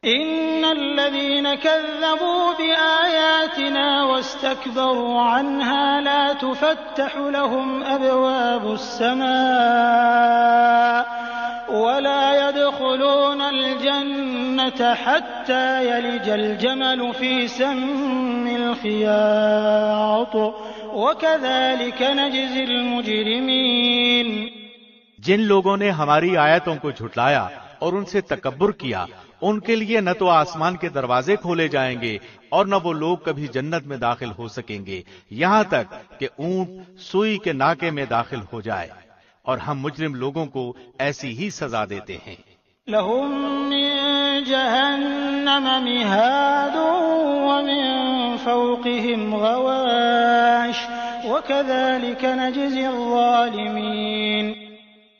إن الذين كذبوا بآياتنا واستكبروا عنها لا تفتح لهم أبواب السماء ولا يدخلون الجنة حتى يلج الجمل في سم الخياط وَكَذَلِكَ نَجْزِي الْمُجْرِمِينَ۔ جن لوگوں نے ہماری آیتوں کو جھٹلایا اور ان سے تکبر کیا، ان کے لیے نہ تو آسمان کے دروازے کھولے جائیں گے اور نہ وہ لوگ کبھی جنت میں داخل ہو سکیں گے، یہاں تک کہ اونٹ سوئی کے ناکے میں داخل ہو جائے، اور ہم مجرم لوگوں کو ایسی ہی سزا دیتے ہیں۔ لَهُم مِّن جَهَنَّمَ مِهَادٌ وَمِن فَوْقِهِمْ غَوَاشٍ وَكَذَلِكَ نَجْزِي الظَّالِمِينَ۔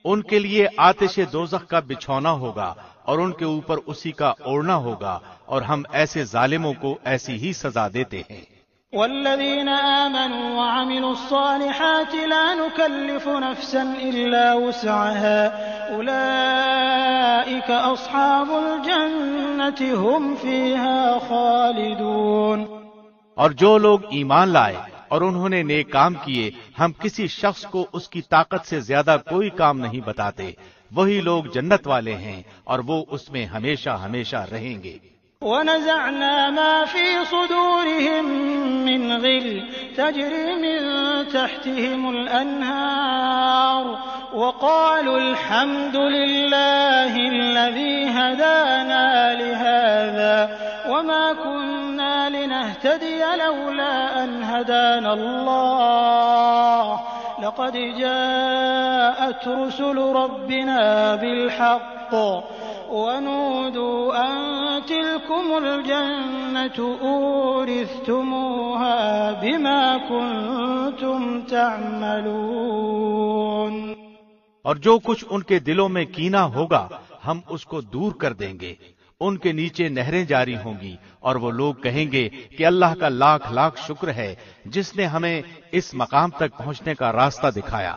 ان کے لیے آتش دوزخ کا بچھونا ہوگا اور ان کے اوپر اسی کا اوڑھنا ہوگا، اور ہم ایسے ظالموں کو ایسی ہی سزا دیتے ہیں۔ والذين آمنوا وعملوا الصالحات لا نكلف نفسا إلا وسعها أولئك أصحاب الجنة هم فيها خالدون۔ اور جو لوگ ایمان لائے اور انہوں نے نیک کام کیے، ہم کسی شخص کو اس کی طاقت سے زیادہ کوئی کام نہیں بتاتے، وہی لوگ جنت والے ہیں اور وہ اس میں ہمیشہ ہمیشہ رہیں گے۔ ونزعنا ما في صدورهم من غل تجري من تحتهم الأنهار وقالوا الحمد لله الذي هدانا لهذا وما كنا لنهتدي لولا أن هدانا الله لقد جاءت رسل ربنا بالحق ونودوا أن تلكم الجنة أورثتموها بما كنتم تعملون۔ اور جو کچھ ان کے دلوں میں کینہ ہوگا ہم اس کو دور کر دیں گے، ان کے نیچے نہریں جاری ہوں گی، اور وہ لوگ کہیں گے کہ اللہ کا لاکھ لاکھ شکر ہے جس نے ہمیں اس مقام تک پہنچنے کا راستہ دکھایا۔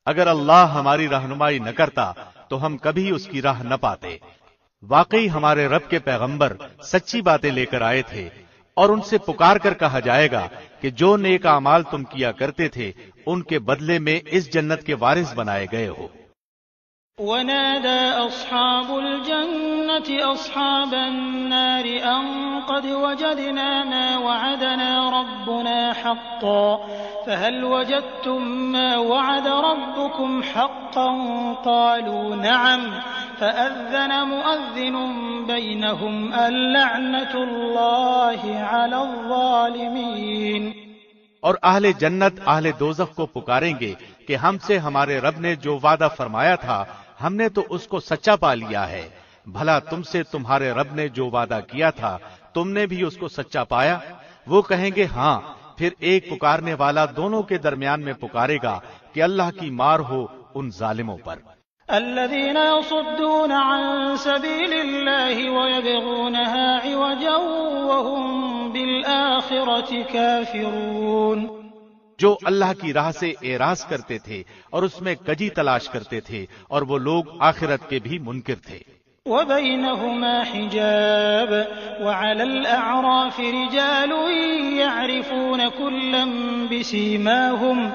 اگر اللہ ہماری رہنمائی نہ کرتا تو ہم کبھی اس کی راہ نہ پاتے۔ واقعی ہمارے رب کے پیغمبر سچی باتیں لے کر آئے تھے، اور ان سے پکار کر کہا جائے گا کہ جو نیک اعمال تم کیا کرتے تھے ان کے بدلے میں اس جنت کے وارث بنائے گئے ہو۔ ونادى أصحاب الجنة أصحاب النار أن قد وجدنا ما وعدنا ربنا حقا فهل وجدتم ما وعد ربكم حقا قالوا نعم فأذن مؤذن بينهم اللعنة الله على الظالمين۔ اور اہل جنت اہل دوزخ کو پکاریں گے کہ ہم سے ہمارے رب نے جو وعدہ فرمایا تھا ہم نے تو اس کو سچا پا لیا ہے، بھلا تم سے تمہارے رب نے جو وعدہ کیا تھا تم نے بھی اس کو سچا پایا؟ وہ کہیں گے ہاں، پھر ایک پکارنے والا دونوں کے درمیان میں پکارے گا کہ اللہ کی مار ہو ان ظالموں پر۔ الذين يصدون عن سبيل الله ويبغونها عوجا وهم بالآخرة كافرون۔ جو اللہ کی راہ سے اعراض کرتے تھے اور اس میں کجی تلاش کرتے تھے، اور وہ لوگ آخرت کے بھی منکر تھے۔ وبينهما حجاب وعلى الأعراف رجال يعرفون كلا بسيماهم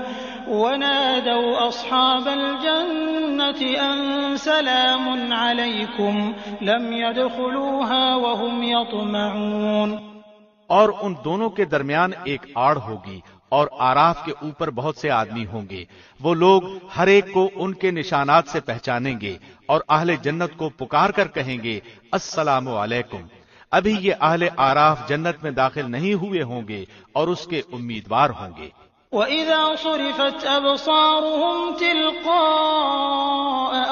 ونادوا أصحاب الجنة أن سلام عليكم لم يدخلوها وهم يطمعون۔ اور ان دونوں کے درمیان ایک آڑ ہوگی، اور آراف کے اوپر بہت سے آدمی ہوں گے، وہ لوگ ہر ایک کو ان کے نشانات سے پہچانیں گے، اور اہل جنت کو پکار کر کہیں گے السلام علیکم۔ ابھی یہ اہل آراف جنت میں داخل نہیں ہوئے ہوں گے اور اس کے امیدوار ہوں گے۔ وَإِذَا صُرِفَتْ أَبْصَارُهُمْ تِلْقَاءَ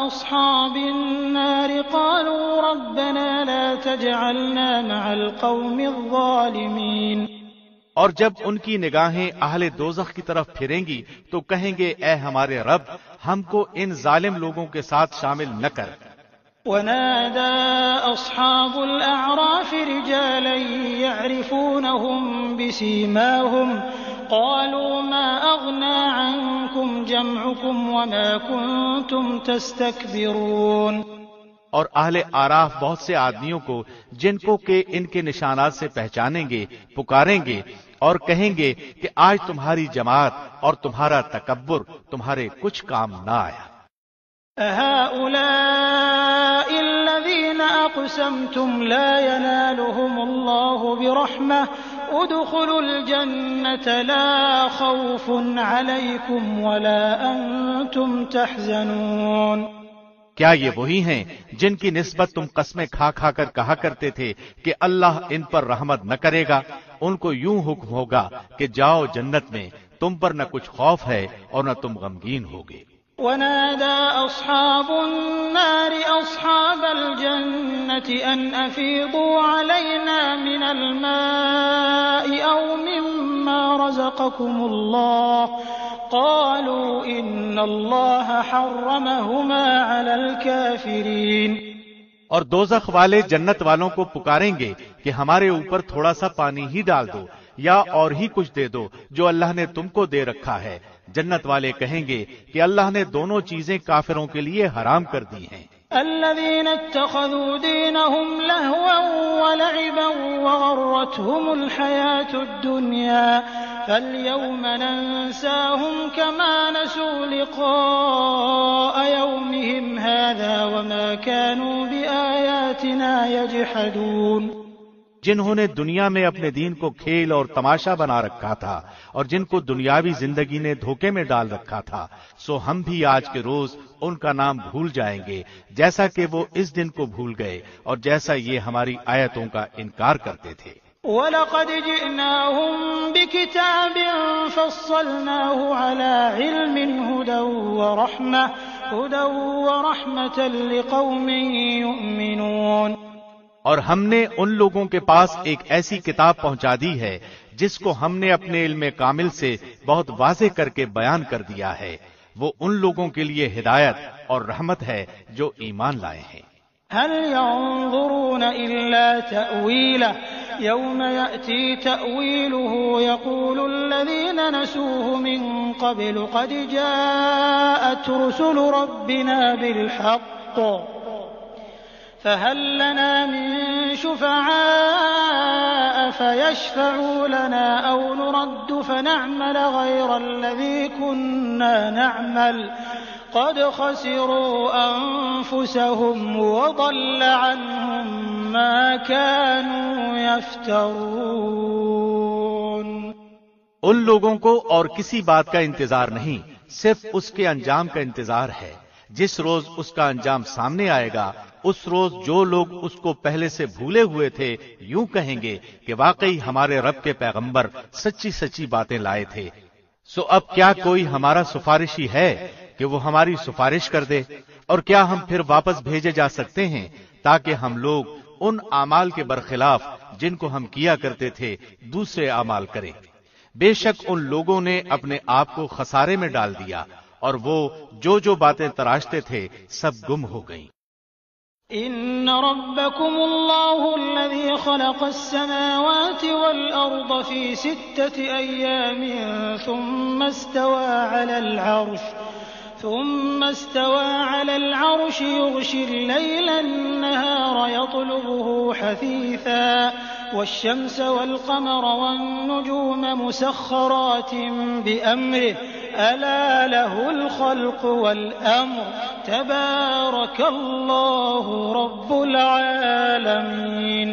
أَصْحَابِ النَّارِ قَالُوا رَبَّنَا لَا تَجْعَلْنَا مَعَ الْقَوْمِ الظَّالِمِينَ۔ اور جب ان کی نگاہیں اہل دوزخ کی طرف پھریں گی تو کہیں گے اے ہمارے رب، ہم کو ان ظالم لوگوں کے ساتھ شامل نہ کر۔ ونادى أصحاب الأعراف رجالا يعرفونهم بسيماهم قالوا ما أغنى عنكم جمعكم وما كنتم تستكبرون۔ اور اہل آراف بہت سے آدمیوں کو جن کو کہ ان کے نشانات سے پہچانیں گے پکاریں گے اور کہیں گے کہ آج تمہاری جماعت اور تمہارا تکبر تمہارے کچھ کام نہ آیا۔ هؤلاء الذين أقسمتم لا ينالهم الله برحمة ادخلوا الجنة لا خوف عليكم ولا أنتم تحزنون۔ کیا یہ وہی ہیں جن کی نسبت تم قسمیں کھا کھا کر کہا کرتے تھے کہ اللہ ان پر رحمت نہ کرے گا؟ ان کو یوں حکم ہوگا کہ جاؤ جنت میں، تم پر نہ کچھ خوف ہے اور نہ تم غمگین ہوگے۔ ونادى أصحاب النار أصحاب الجنة أن أفيضوا علينا من الماء أو مما رزقكم الله قالوا إن الله حرمهما على الكافرين۔ اور دوزخ والے جنت والوں کو پکاریں گے کہ ہمارے اوپر تھوڑا سا پانی ہی ڈال دو یا اور ہی کچھ دے دو جو اللہ نے تم کو دے رکھا ہے۔ جنت والے کہیں گے کہ اللہ نے دونوں چیزیں کافروں کے لیے حرام کر دی ہیں۔ الذين اتخذوا دينهم لهوا ولعبا وغرتهم الحياة الدنيا فاليوم ننساهم كما نسوا لقاء يومهم هذا وما كانوا بآياتنا يجحدون۔ جنہوں نے دنیا میں اپنے دین کو کھیل اور تماشا بنا رکھا تھا اور جن کو دنیاوی زندگی نے دھوکے میں ڈال رکھا تھا، سو ہم بھی آج کے روز ان کا نام بھول جائیں گے جیسا کہ وہ اس دن کو بھول گئے اور جیسا یہ ہماری آیتوں کا انکار کرتے تھے۔ وَلَقَدْ جِئْنَاهُمْ بِكِتَابٍ فَصَّلْنَاهُ عَلَى عِلْمٍ هُدًى وَرَحْمَةً لِقَوْمٍ يُؤْمِنُونَ۔ اور ہم نے ان لوگوں کے پاس ایک ایسی کتاب پہنچا دی ہے جس کو ہم نے اپنے علم کامل سے بہت واضح کر کے بیان کر دیا ہے، وہ ان لوگوں کے لیے ہدایت اور رحمت ہے جو ایمان لائے ہیں۔ هل ينظرون إلا تأويله يوم يأتي تأويله يقول الذين نسوه من قبل قد جاءت رسل ربنا بالحق فهل لنا من شفعاء فيشفعوا لنا أو نرد فنعمل غير الذي كنا نعمل قد خسروا أنفسهم وضل عنهم ما كانوا يفترون۔ ان لوگوں کو اور کسی بات کا انتظار نہیں، صرف اس کے انجام کا انتظار ہے۔ جس روز اس کا انجام سامنے آئے گا اس روز جو لوگ اس کو پہلے سے بھولے ہوئے تھے یوں کہیں گے کہ واقعی ہمارے رب کے پیغمبر سچی سچی باتیں لائے تھے، سو اب کیا کوئی ہمارا سفارشی ہے کہ وہ ہماری سفارش کر دے؟ اور کیا ہم پھر واپس بھیجے جا سکتے ہیں تاکہ ہم لوگ ان اعمال کے برخلاف جن کو ہم کیا کرتے تھے دوسرے اعمال کریں؟ بے شک ان لوگوں نے اپنے آپ کو خسارے میں ڈال دیا اور وہ جو باتیں تراشتے تھے سب گم ہو گئیں۔ إن ربكم الله الذي خلق السماوات والأرض في 6 أيام ثم استوى على العرش يغشي الليل النهار يطلبه حثيثا والشمس والقمر والنجوم مسخرات بأمره ألا له الخلق والأمر تبارك الله رب العالمين۔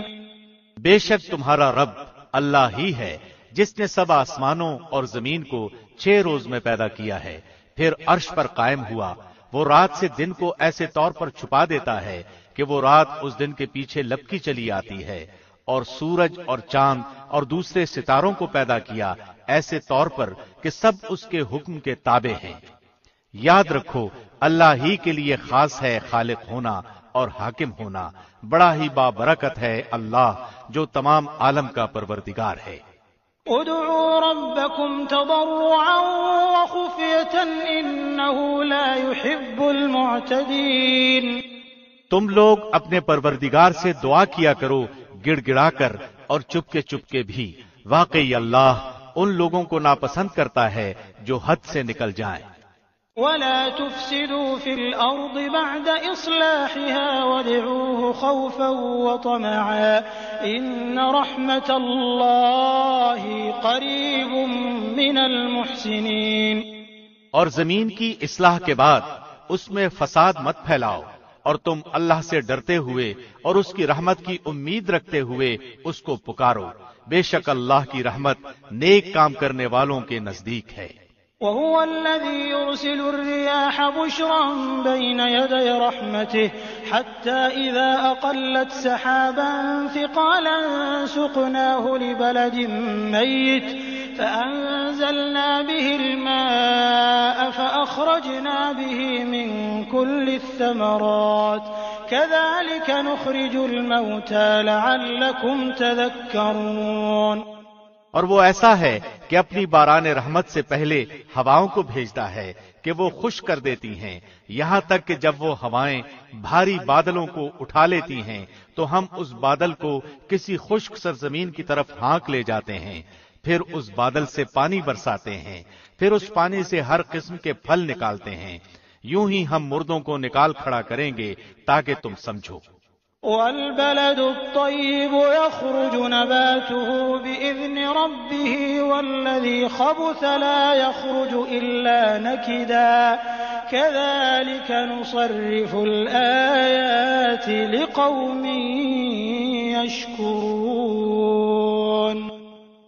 بے شک تمہارا رب اللہ ہی ہے جس نے 7 آسمانوں اور زمین کو 6 روز میں پیدا کیا ہے، پھر عرش پر قائم ہوا۔ وہ رات سے دن کو ایسے طور پر چھپا دیتا ہے کہ وہ رات اس دن کے پیچھے لپکی چلی آتی ہے، اور سورج اور چاند اور دوسرے ستاروں کو پیدا کیا ایسے طور پر کہ سب اس کے حکم کے تابع ہیں۔ یاد رکھو اللہ ہی کے لیے خاص ہے خالق ہونا اور حاکم ہونا، بڑا ہی بابرکت ہے اللہ جو تمام عالم کا پروردگار ہے۔ ادعوا ربكم تضرعا وخفية إنه لا يحب المعتدين۔ تم لوگ اپنے پروردگار سے دعا کیا کرو گڑ گڑا کر اور چپکے چپکے بھی، واقعی اللہ ان لوگوں کو ناپسند کرتا ہے جو حد سے نکل جائیں۔ ولا تفسدوا في الأرض بعد إصلاحها وادعوه خوفا وطمعا إن رحمة الله قريب من المحسنين۔ اور زمین کی اصلاح کے بعد اس میں فساد مت پھیلاؤ اور تم اللہ سے ڈرتے ہوئے اور اس کی رحمت کی امید رکھتے ہوئے اس کو پکارو، بے شک اللہ کی رحمت نیک کام کرنے والوں کے نزدیک ہے۔ وهو الذي يرسل الرياح بشرا بين يدي رحمته حتى إذا أقلت سحابا ثقالا سقناه لبلد ميت فأنزلنا به الماء فأخرجنا به من كل الثمرات كذلك نخرج الموتى لعلكم تذكرون۔ اور وہ ایسا ہے کہ اپنی باران رحمت سے پہلے ہواؤں کو بھیجتا ہے کہ وہ خشک کر دیتی ہیں، یہاں تک کہ جب وہ ہوائیں بھاری بادلوں کو اٹھا لیتی ہیں تو ہم اس بادل کو کسی خشک سرزمین کی طرف ہانک لے جاتے ہیں، پھر اس بادل سے پانی برساتے ہیں، پھر اس پانی سے ہر قسم کے پھل نکالتے ہیں، یوں ہی ہم مردوں کو نکال کھڑا کریں گے تاکہ تم سمجھو۔ والبلد الطيب يخرج نباته بإذن ربه والذي خبث لا يخرج إلا نكدا كذلك نصرف الآيات لقوم يشكرون۔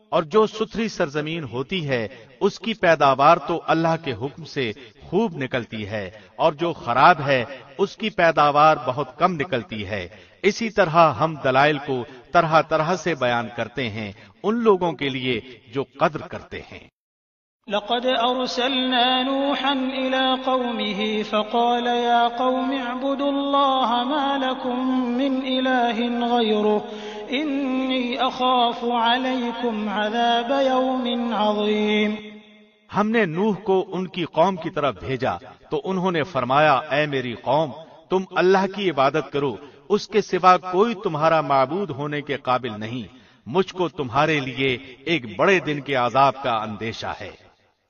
اور جو ستھری سرزمین ہوتی ہے اس کی پیداوار تو اللہ کے حکم سے خوب نکلتی ہے، اور جو خراب ہے اس کی پیداوار بہت کم نکلتی ہے۔ اسی طرح ہم دلائل کو طرح طرح سے بیان کرتے ہیں ان لوگوں کے لیے جو قدر کرتے ہیں۔ لقد أرسلنا نوحا إلى قومه فقال يا قوم اعبدوا الله ما لكم من إله غيره إني أخاف عليكم عذاب يوم عظيم۔ ہم نے نوح کو ان کی قوم کی طرف بھیجا تو انہوں نے فرمایا، اے میری قوم، تم اللہ کی عبادت کرو، اس کے سوا کوئی تمہارا معبود ہونے کے قابل نہیں، مجھ کو تمہارے لیے ایک بڑے دن کے عذاب کا اندیشہ ہے۔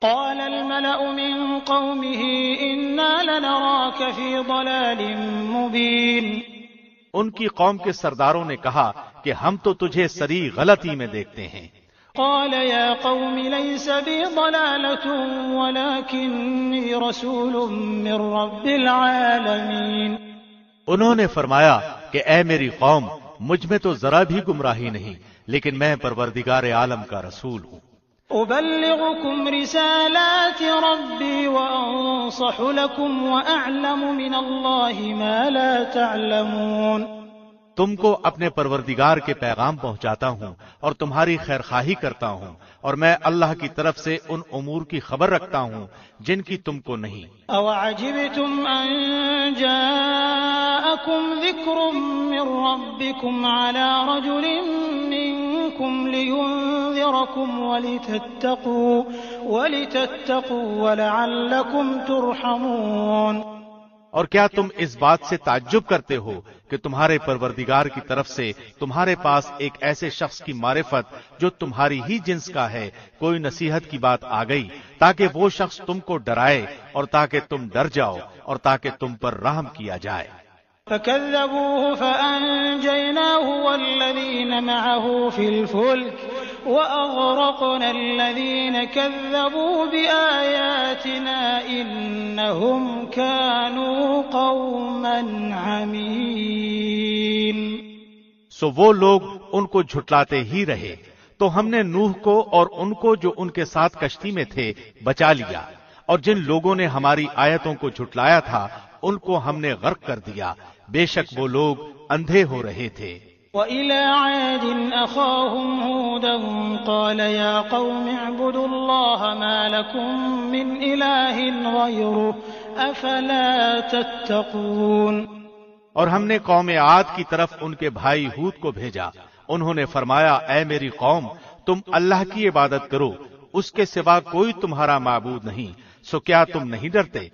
قال الملأ من قومه إنا لنراك في ضلال مبين۔ ان کی قوم کے سرداروں نے کہا کہ ہم تو تجھے سری غلطی میں دیکھتے ہیں۔ قال يا قوم ليس بي ضلالة ولكني رسول من رب العالمين۔ انہوں نے فرمایا کہ اے میری قوم، مجھ میں تو ذرا بھی گمراہی نہیں، لیکن میں پروردگار عالم کا رسول ہوں۔ أبلغكم رسالات ربي وأنصح لكم وأعلم من الله ما لا تعلمون۔ تم کو اپنے پروردگار کے پیغام پہنچاتا ہوں اور تمہاری خیر خواہی کرتا ہوں، اور میں اللہ کی طرف سے ان امور کی خبر رکھتا ہوں جن کی تم کو نہیں۔ أَوَعَجِبْتُمْ أَن جَاءَكُمْ ذِكْرٌ مِّن رَّبِّكُمْ عَلَىٰ رَجُلٍ مِّنكُمْ لِيُنذِرَكُمْ وَلِتَتَّقُوا وَلَعَلَّكُمْ تُرْحَمُونَ۔ اور کیا تم اس بات سے تعجب کرتے ہو کہ تمہارے پروردگار کی طرف سے تمہارے پاس ایک ایسے شخص کی معرفت جو تمہاری ہی جنس کا ہے کوئی نصیحت کی بات آ گئی تاکہ وہ شخص تم کو ڈرائے اور تاکہ تم ڈر جاؤ اور تاکہ تم پر رحم کیا جائے۔ فَكَذَّبُوهُ فَأَنجَيْنَاهُ وَالَّذِينَ مَعَهُ فِي الْفُلْكِ وَأَغْرَقْنَا الَّذِينَ كَذَّبُوا بِآيَاتِنَا إِنَّهُمْ كَانُوا قَوْمًا عَمِينَ۔ سو وہ لوگ ان کو جھٹلاتے ہی رہے، تو ہم نے نوح کو اور ان کو جو ان کے ساتھ کشتی میں تھے بچا لیا، اور جن لوگوں نے ہماری آیتوں کو جھٹلایا تھا ان کو ہم نے غرق کر دیا، بے شک وہ لوگ اندھے ہو رہے تھے۔ وَإِلَىٰ عَادٍ أَخَاهُمْ هُودًا قَالَ يَا قَوْمِ اعْبُدُوا اللَّهَ مَا لَكُم مِّنْ إِلَٰهٍ غَيْرُهُ أَفَلَا تَتَّقُونَ۔ اور ہم نے قوم عاد کی طرف ان کے بھائی ہود کو بھیجا، انہوں نے فرمایا، اے میری قوم، تم اللہ کی عبادت کرو، اس کے سوا کوئی تمہارا معبود نہیں، سو کیا تم نہیں ڈرتے؟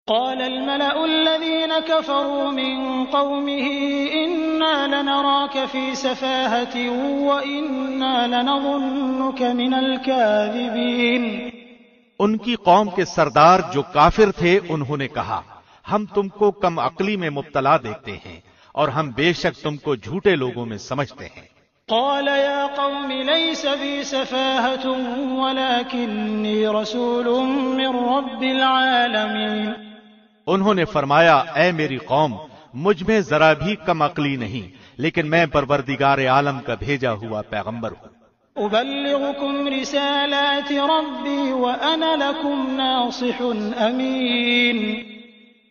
قال الملأ الذين كفروا من قومه إنا لنراك في سفاهة وإنا لنظنك من الكاذبين۔ ان کی قوم کے سردار جو کافر تھے انہوں نے کہا، ہم تم کو کم عقلی میں مبتلا دیکھتے ہیں اور ہم بے شک تم کو جھوٹے لوگوں میں سمجھتے ہیں۔ قال يا قوم ليس بي سفاهة ولكني رسول من رب العالمين۔ انہوں نے فرمایا اے میری قوم مجھ میں ذرا بھی کم عقلی نہیں، لیکن میں پروردگار عالم کا بھیجا ہوا پیغمبر ہوں۔ أبلغكم رسالات ربي وأنا لكم ناصح أمين۔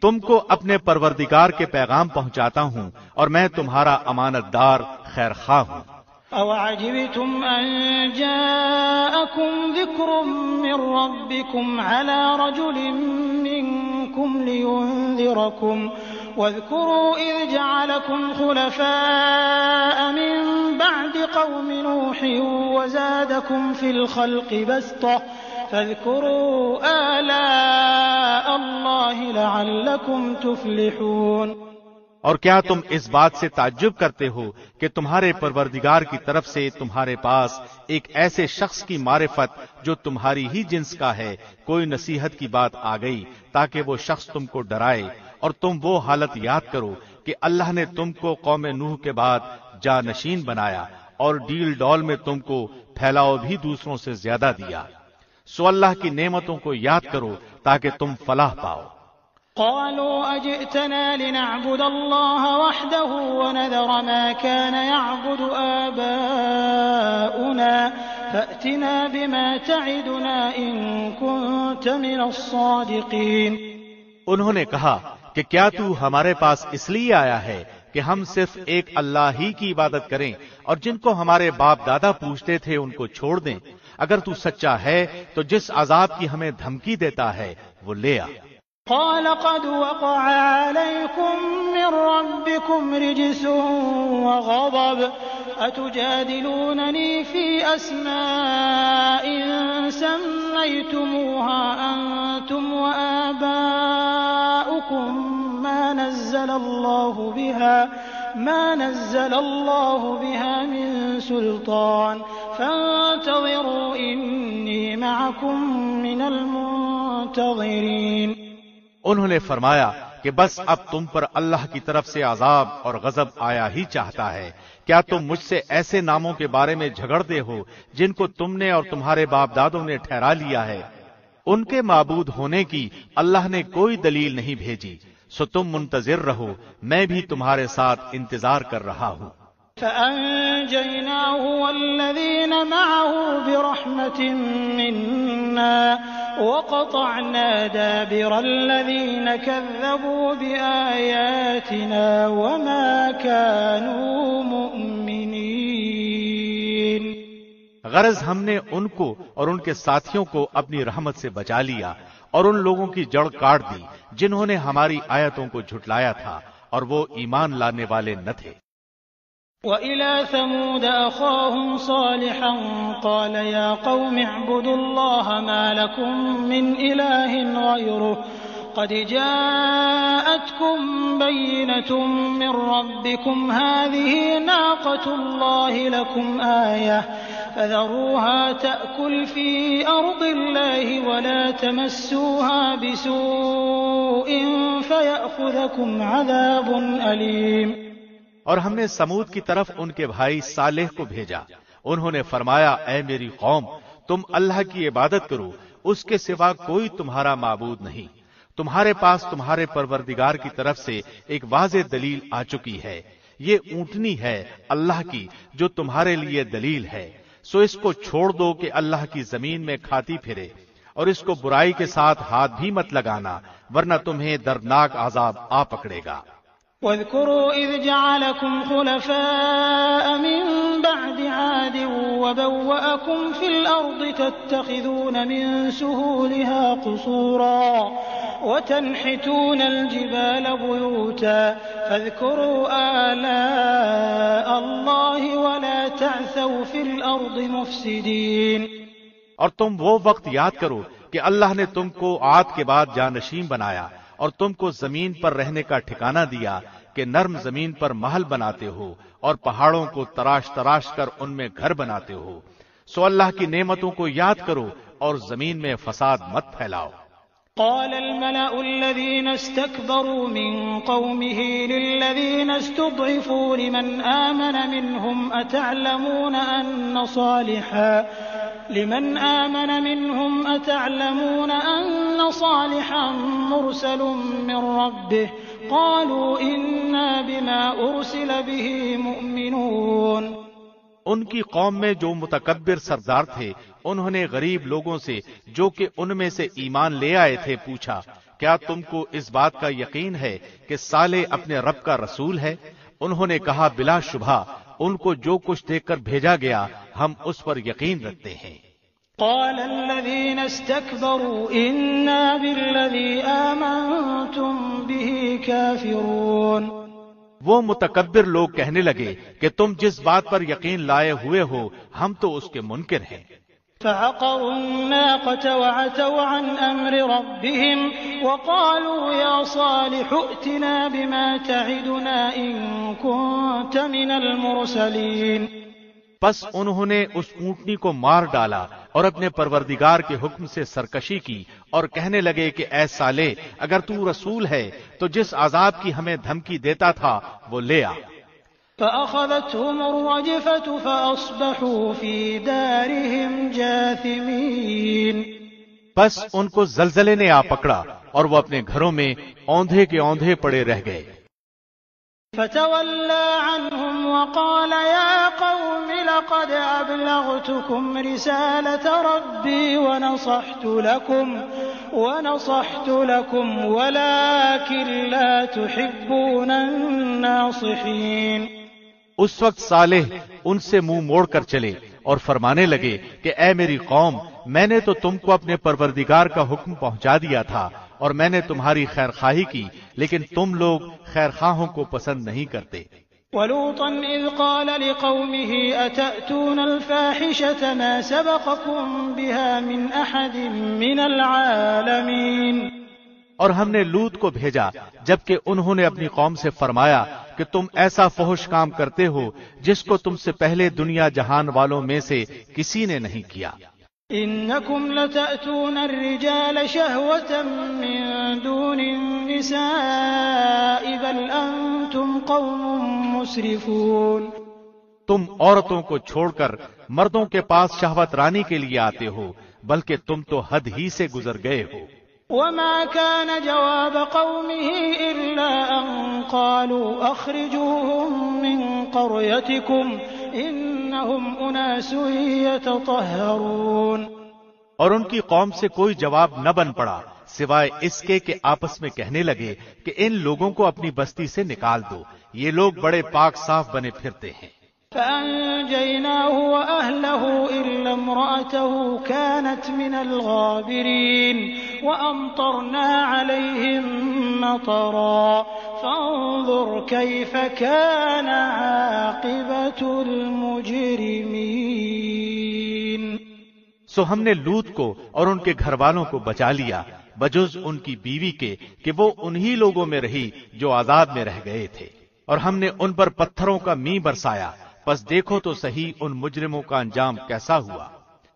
تم کو اپنے پروردگار کے پیغام پہنچاتا ہوں اور میں تمہارا امانت دار خیر خواہ ہوں۔ أَوَعَجِبْتُمْ أَن جَاءَكُمْ ذِكْرٌ مِّن رَّبِّكُمْ عَلَىٰ رَجُلٍ مِّنكُمْ لِيُنذِرَكُمْ واذكروا إذ جعلكم خلفاء من بعد قوم نوح وزادكم في الخلق بسطة فاذكروا آلاء الله لعلكم تفلحون۔ اور کیا تم اس بات سے تعجب کرتے ہو کہ تمہارے پروردگار کی طرف سے تمہارے پاس ایک ایسے شخص کی معرفت جو تمہاری ہی جنس کا ہے کوئی نصیحت کی بات آ گئی تاکہ وہ شخص تم کو ڈرائے، اور تم وہ حالت یاد کرو کہ اللہ نے تم کو قوم نوح کے بعد جانشین بنایا اور ڈیل ڈول میں تم کو پھیلاؤ بھی دوسروں سے زیادہ دیا، سو اللہ کی نعمتوں کو یاد کرو تاکہ تم فلاح پاؤ۔ قالوا أجئتنا لنعبد الله وحده ونذر ما كان يعبد آباؤنا فأتنا بما تعدنا إن كنت من الصادقين۔ انہوں نے کہا کہ کیا تو ہمارے پاس اس لیے آیا ہے کہ ہم صرف ایک اللہ ہی کی عبادت کریں اور جن کو ہمارے باپ دادا پوچھتے تھے ان کو چھوڑ دیں؟ اگر تو سچا ہے تو جس عذاب کی ہمیں دھمکی دیتا ہے وہ لے آ۔ قال قد وقع عليكم من ربكم رجس وغضب أتجادلونني في أسماء سميتموها أنتم وآباؤكم ما نزل الله بها من سلطان فانتظروا إني معكم من المنتظرين۔ انہوں نے فرمایا کہ بس اب تم پر اللہ کی طرف سے عذاب اور غضب آیا ہی چاہتا ہے۔ کیا تم مجھ سے ایسے ناموں کے بارے میں جھگڑتے ہو جن کو تم نے اور تمہارے باپ دادوں نے ٹھہرا لیا ہے؟ ان کے معبود ہونے کی اللہ نے کوئی دلیل نہیں بھیجی، سو تم منتظر رہو، میں بھی تمہارے ساتھ انتظار کر رہا ہوں۔ فأنجيناه والذين معه برحمة منا وقطعنا دابر الذين كذبوا بآياتنا وما كانوا مؤمنين۔ غرض ہم نے ان کو اور ان کے ساتھیوں کو اپنی رحمت سے بچا لیا اور ان لوگوں کی جڑ کاٹ دی جنہوں نے ہماری آیتوں کو جھٹلایا تھا اور وہ ایمان لانے والے نہ تھے۔ وَإِلَى ثَمُودَ أَخَاهُمْ صَالِحًا قَالَ يَا قَوْمِ اعْبُدُوا اللَّهَ مَا لَكُم مِّنْ إِلَٰهٍ غَيْرُهُ قَدْ جَاءَتْكُم بَيِّنَةٌ مِّن رَّبِّكُمْ هَٰذِهِ نَاقَةُ اللَّهِ لَكُمْ آيَةً فَذَرُوهَا تَأْكُلْ فِي أَرْضِ اللَّهِ وَلَا تَمَسُّوهَا بِسُوءٍ فَيَأْخُذَكُمْ عَذَابٌ أَلِيمٌ۔ اور ہم نے سمود کی طرف ان کے بھائی صالح کو بھیجا، انہوں نے فرمایا اے میری قوم تم اللہ کی عبادت کرو، اس کے سوا کوئی تمہارا معبود نہیں، تمہارے پاس تمہارے پروردگار کی طرف سے ایک واضح دلیل آ چکی ہے، یہ اونٹنی ہے اللہ کی جو تمہارے لیے دلیل ہے، سو اس کو چھوڑ دو کہ اللہ کی زمین میں کھاتی پھرے، اور اس کو برائی کے ساتھ ہاتھ بھی مت لگانا ورنہ تمہیں دردناک عذاب آ پکڑے گا۔ واذكروا إذ جعلكم خلفاء من بعد عاد وبوأكم في الأرض تتخذون من سهولها قصورا وتنحتون الجبال بيوتا فاذكروا آلاء الله ولا تعثوا في الأرض مفسدين۔ اور تم وہ وقت یاد کرو کہ اللہ نے تم کو عاد کے بعد جانشین بنایا اور تم کو زمین پر رہنے کا ٹھکانہ دیا کہ نرم زمین پر محل بناتے ہو اور پہاڑوں کو تراش تراش کر ان میں گھر بناتے ہو، سو اللہ کی نعمتوں کو یاد کرو اور زمین میں فساد مت پھیلاؤ۔ قال الملأ الذين استكبروا من قومه للذين استضعفوا لمن آمن منهم أتعلمون لمن آمن منهم أتعلمون أن صالحا مرسل من ربه قالوا إنا بما أرسل به مؤمنون۔ ان کی قوم میں جو متکبر سردار تھے انہوں نے غریب لوگوں سے جو کہ ان میں سے ایمان لے آئے تھے پوچھا، کیا تم کو اس بات کا یقین ہے کہ صالح اپنے رب کا رسول ہے؟ انہوں نے کہا، بلا شبہ ان کو جو کچھ دیکھ کر بھیجا گیا ہم اس پر یقین رکھتے ہیں۔ قال الذين استكبروا إنا بالذي آمنتم به كافرون۔ وہ متکبر لوگ کہنے لگے کہ تم جس بات پر یقین لائے ہوئے ہو ہم تو اس کے منکر ہیں۔ فعقروا الناقة وعتوا عن أمر ربهم وقالوا يا صالح ائتنا بما تعدنا إن كنت من المرسلين۔ پس انہوں نے اس اونٹنی کو مار ڈالا اور اپنے پروردگار کے حکم سے سرکشی کی اور کہنے لگے کہ اے صالح اگر تو رسول ہے تو جس عذاب کی ہمیں دھمکی دیتا تھا وہ لے آ۔ فأخذتهم الرجفة فأصبحوا في دارهم جاثمين۔ بس ان کو زلزلے نے آ پکڑا اور وہ اپنے گھروں میں اوندھے کے اوندھے پڑے رہ گئے۔ فتولى عنهم وقال يا قوم لقد أبلغتكم رسالة ربي ونصحت لكم ولكن لا تحبون الناصحين۔ اس وقت صالح ان سے منہ موڑ کر چلے اور فرمانے لگے کہ اے میری قوم، میں نے تو تم کو اپنے پروردگار کا حکم پہنچا دیا تھا اور میں نے تمہاری خیر خواہی کی، لیکن تم لوگ خیر خواہوں کو پسند نہیں کرتے۔ وَلُوطًا إِذْ قَالَ لِقَوْمِهِ أَتَأْتُونَ الْفَاحِشَةَ مَا سَبَقَكُم بِهَا مِنْ أَحَدٍ مِّنَ الْعَالَمِينَ۔ اور ہم نے لوط کو بھیجا جبکہ انہوں نے اپنی قوم سے فرمایا کہ تم ایسا فحش کام کرتے ہو جس کو تم سے پہلے دنیا جہان والوں میں سے کسی نے نہیں کیا۔ إنكم لتأتون الرجال شهوة من دون النساء بل أنتم قوم مسرفون۔ تم عورتوں کو چھوڑ کر مردوں کے پاس شہوت رانی کے لیے آتے ہو بلکہ تم تو حد ہی سے گزر گئے ہو۔ وما كان جواب قومه إلا أن قالوا أخرجوهم من قريتكم إنهم أناس يتطهرون۔ اور ان کی قوم سے کوئی جواب نہ بن پڑا سوائے اس کے کہ آپس میں کہنے لگے کہ ان لوگوں کو اپنی بستی سے نکال دو، یہ لوگ بڑے پاک صاف بنے پھرتے ہیں۔ فأنجيناه وأهله إلا امرأته كانت من الغابرين وأمطرنا عليهم مطرا فانظر كيف كان عاقبة المجرمين۔ سو ہم نے لوط کو اور ان کے گھر والوں کو بچا لیا بجز ان کی بیوی کے کہ وہ انہی لوگوں میں رہی جو عذاب میں رہ گئے تھے، اور ہم نے ان پر پتھروں کا می برسایا، پس دیکھو تو صحیح ان مجرموں کا انجام کیسا ہوا۔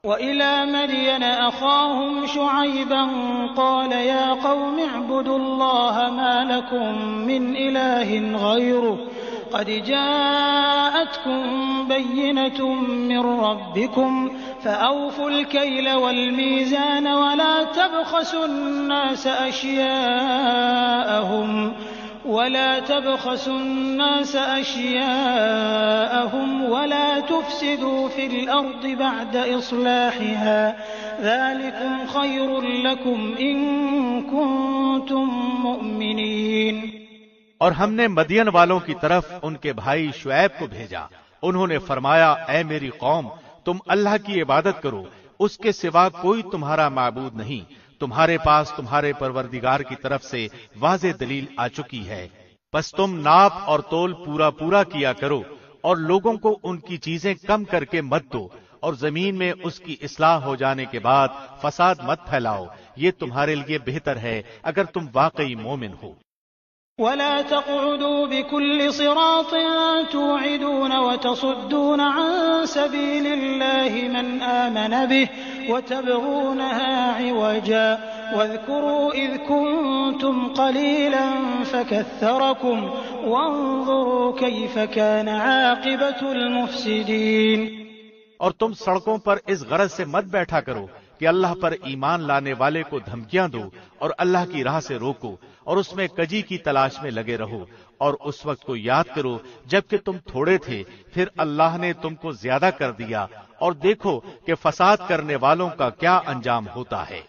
وَإِلَى مَدْيَنَ أَخَاهُمْ شُعَيْبًا قَالَ يَا قَوْمِ اعْبُدُوا اللَّهَ مَا لَكُم مِّنْ إِلَٰهٍ غَيْرُهُ قَدْ جَاءَتْكُم بَيِّنَةٌ مِّن رَّبِّكُمْ فَأَوْفُوا الْكَيْلَ وَالْمِيزَانَ وَلَا تَبْخَسُوا النَّاسَ أَشْيَاءَهُمْ وَلَا تُفْسِدُوا فِي الْأَرْضِ بَعْدَ إِصْلَاحِهَا ذَلِكُمْ خَيْرٌ لَكُمْ إِن كُنتُم مُّؤْمِنِينَ۔ اور ہم نے مدین والوں کی طرف ان کے بھائی شعیب کو بھیجا، انہوں نے فرمایا اے میری قوم، تم اللہ کی عبادت کرو، اس کے سوا کوئی تمہارا معبود نہیں، تمہارے پاس تمہارے پروردگار کی طرف سے واضح دلیل آ چکی ہے، بس تم ناپ اور تول پورا کیا کرو اور لوگوں کو ان کی چیزیں کم کر کے مت دو، اور زمین میں اس کی اصلاح ہو جانے کے بعد فساد مت پھیلاؤ، یہ تمہارے لیے بہتر ہے اگر تم واقعی مومن ہو۔ ولا تقعدوا بكل صراط توعدون وتصدون عن سبيل الله من آمن به وتبغونها عوجا واذكروا إذ كنتم قليلا فكثركم وانظروا كيف كان عاقبة المفسدين۔ اور تم سڑکوں پر اس غرض سے مت بیٹھا کرو کہ اللہ پر ایمان لانے والے کو دھمکیاں دو اور اللہ کی راہ سے روکو اور اس میں کجی کی تلاش میں لگے رہو، اور اس وقت کو یاد کرو جبکہ تم تھوڑے تھے، پھر اللہ نے تم کو زیادہ کر دیا، اور دیکھو کہ فساد کرنے والوں کا کیا انجام ہوتا ہے۔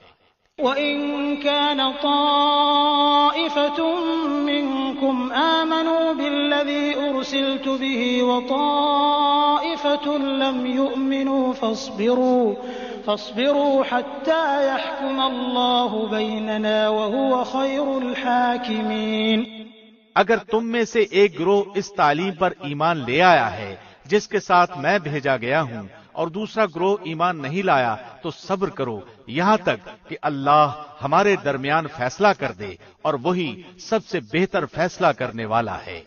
وَإِن كَانَ طَائِفَةٌ مِّنكُمْ آمَنُوا بِالَّذِي أُرْسِلْتُ بِهِ وَطَائِفَةٌ لَّمْ يُؤْمِنُوا فاصبروا حتى يحكم الله بيننا وهو خير الحاكمين۔ اگر تم میں سے ایک گروہ اس تعلیم پر ایمان لے آیا ہے جس کے ساتھ میں بھیجا گیا ہوں، اور دوسرا گروہ ایمان نہیں لایا، تو صبر کرو یہاں تک کہ اللہ ہمارے درمیان فیصلہ کر دے، اور وہی سب سے بہتر فیصلہ کرنے والا ہے۔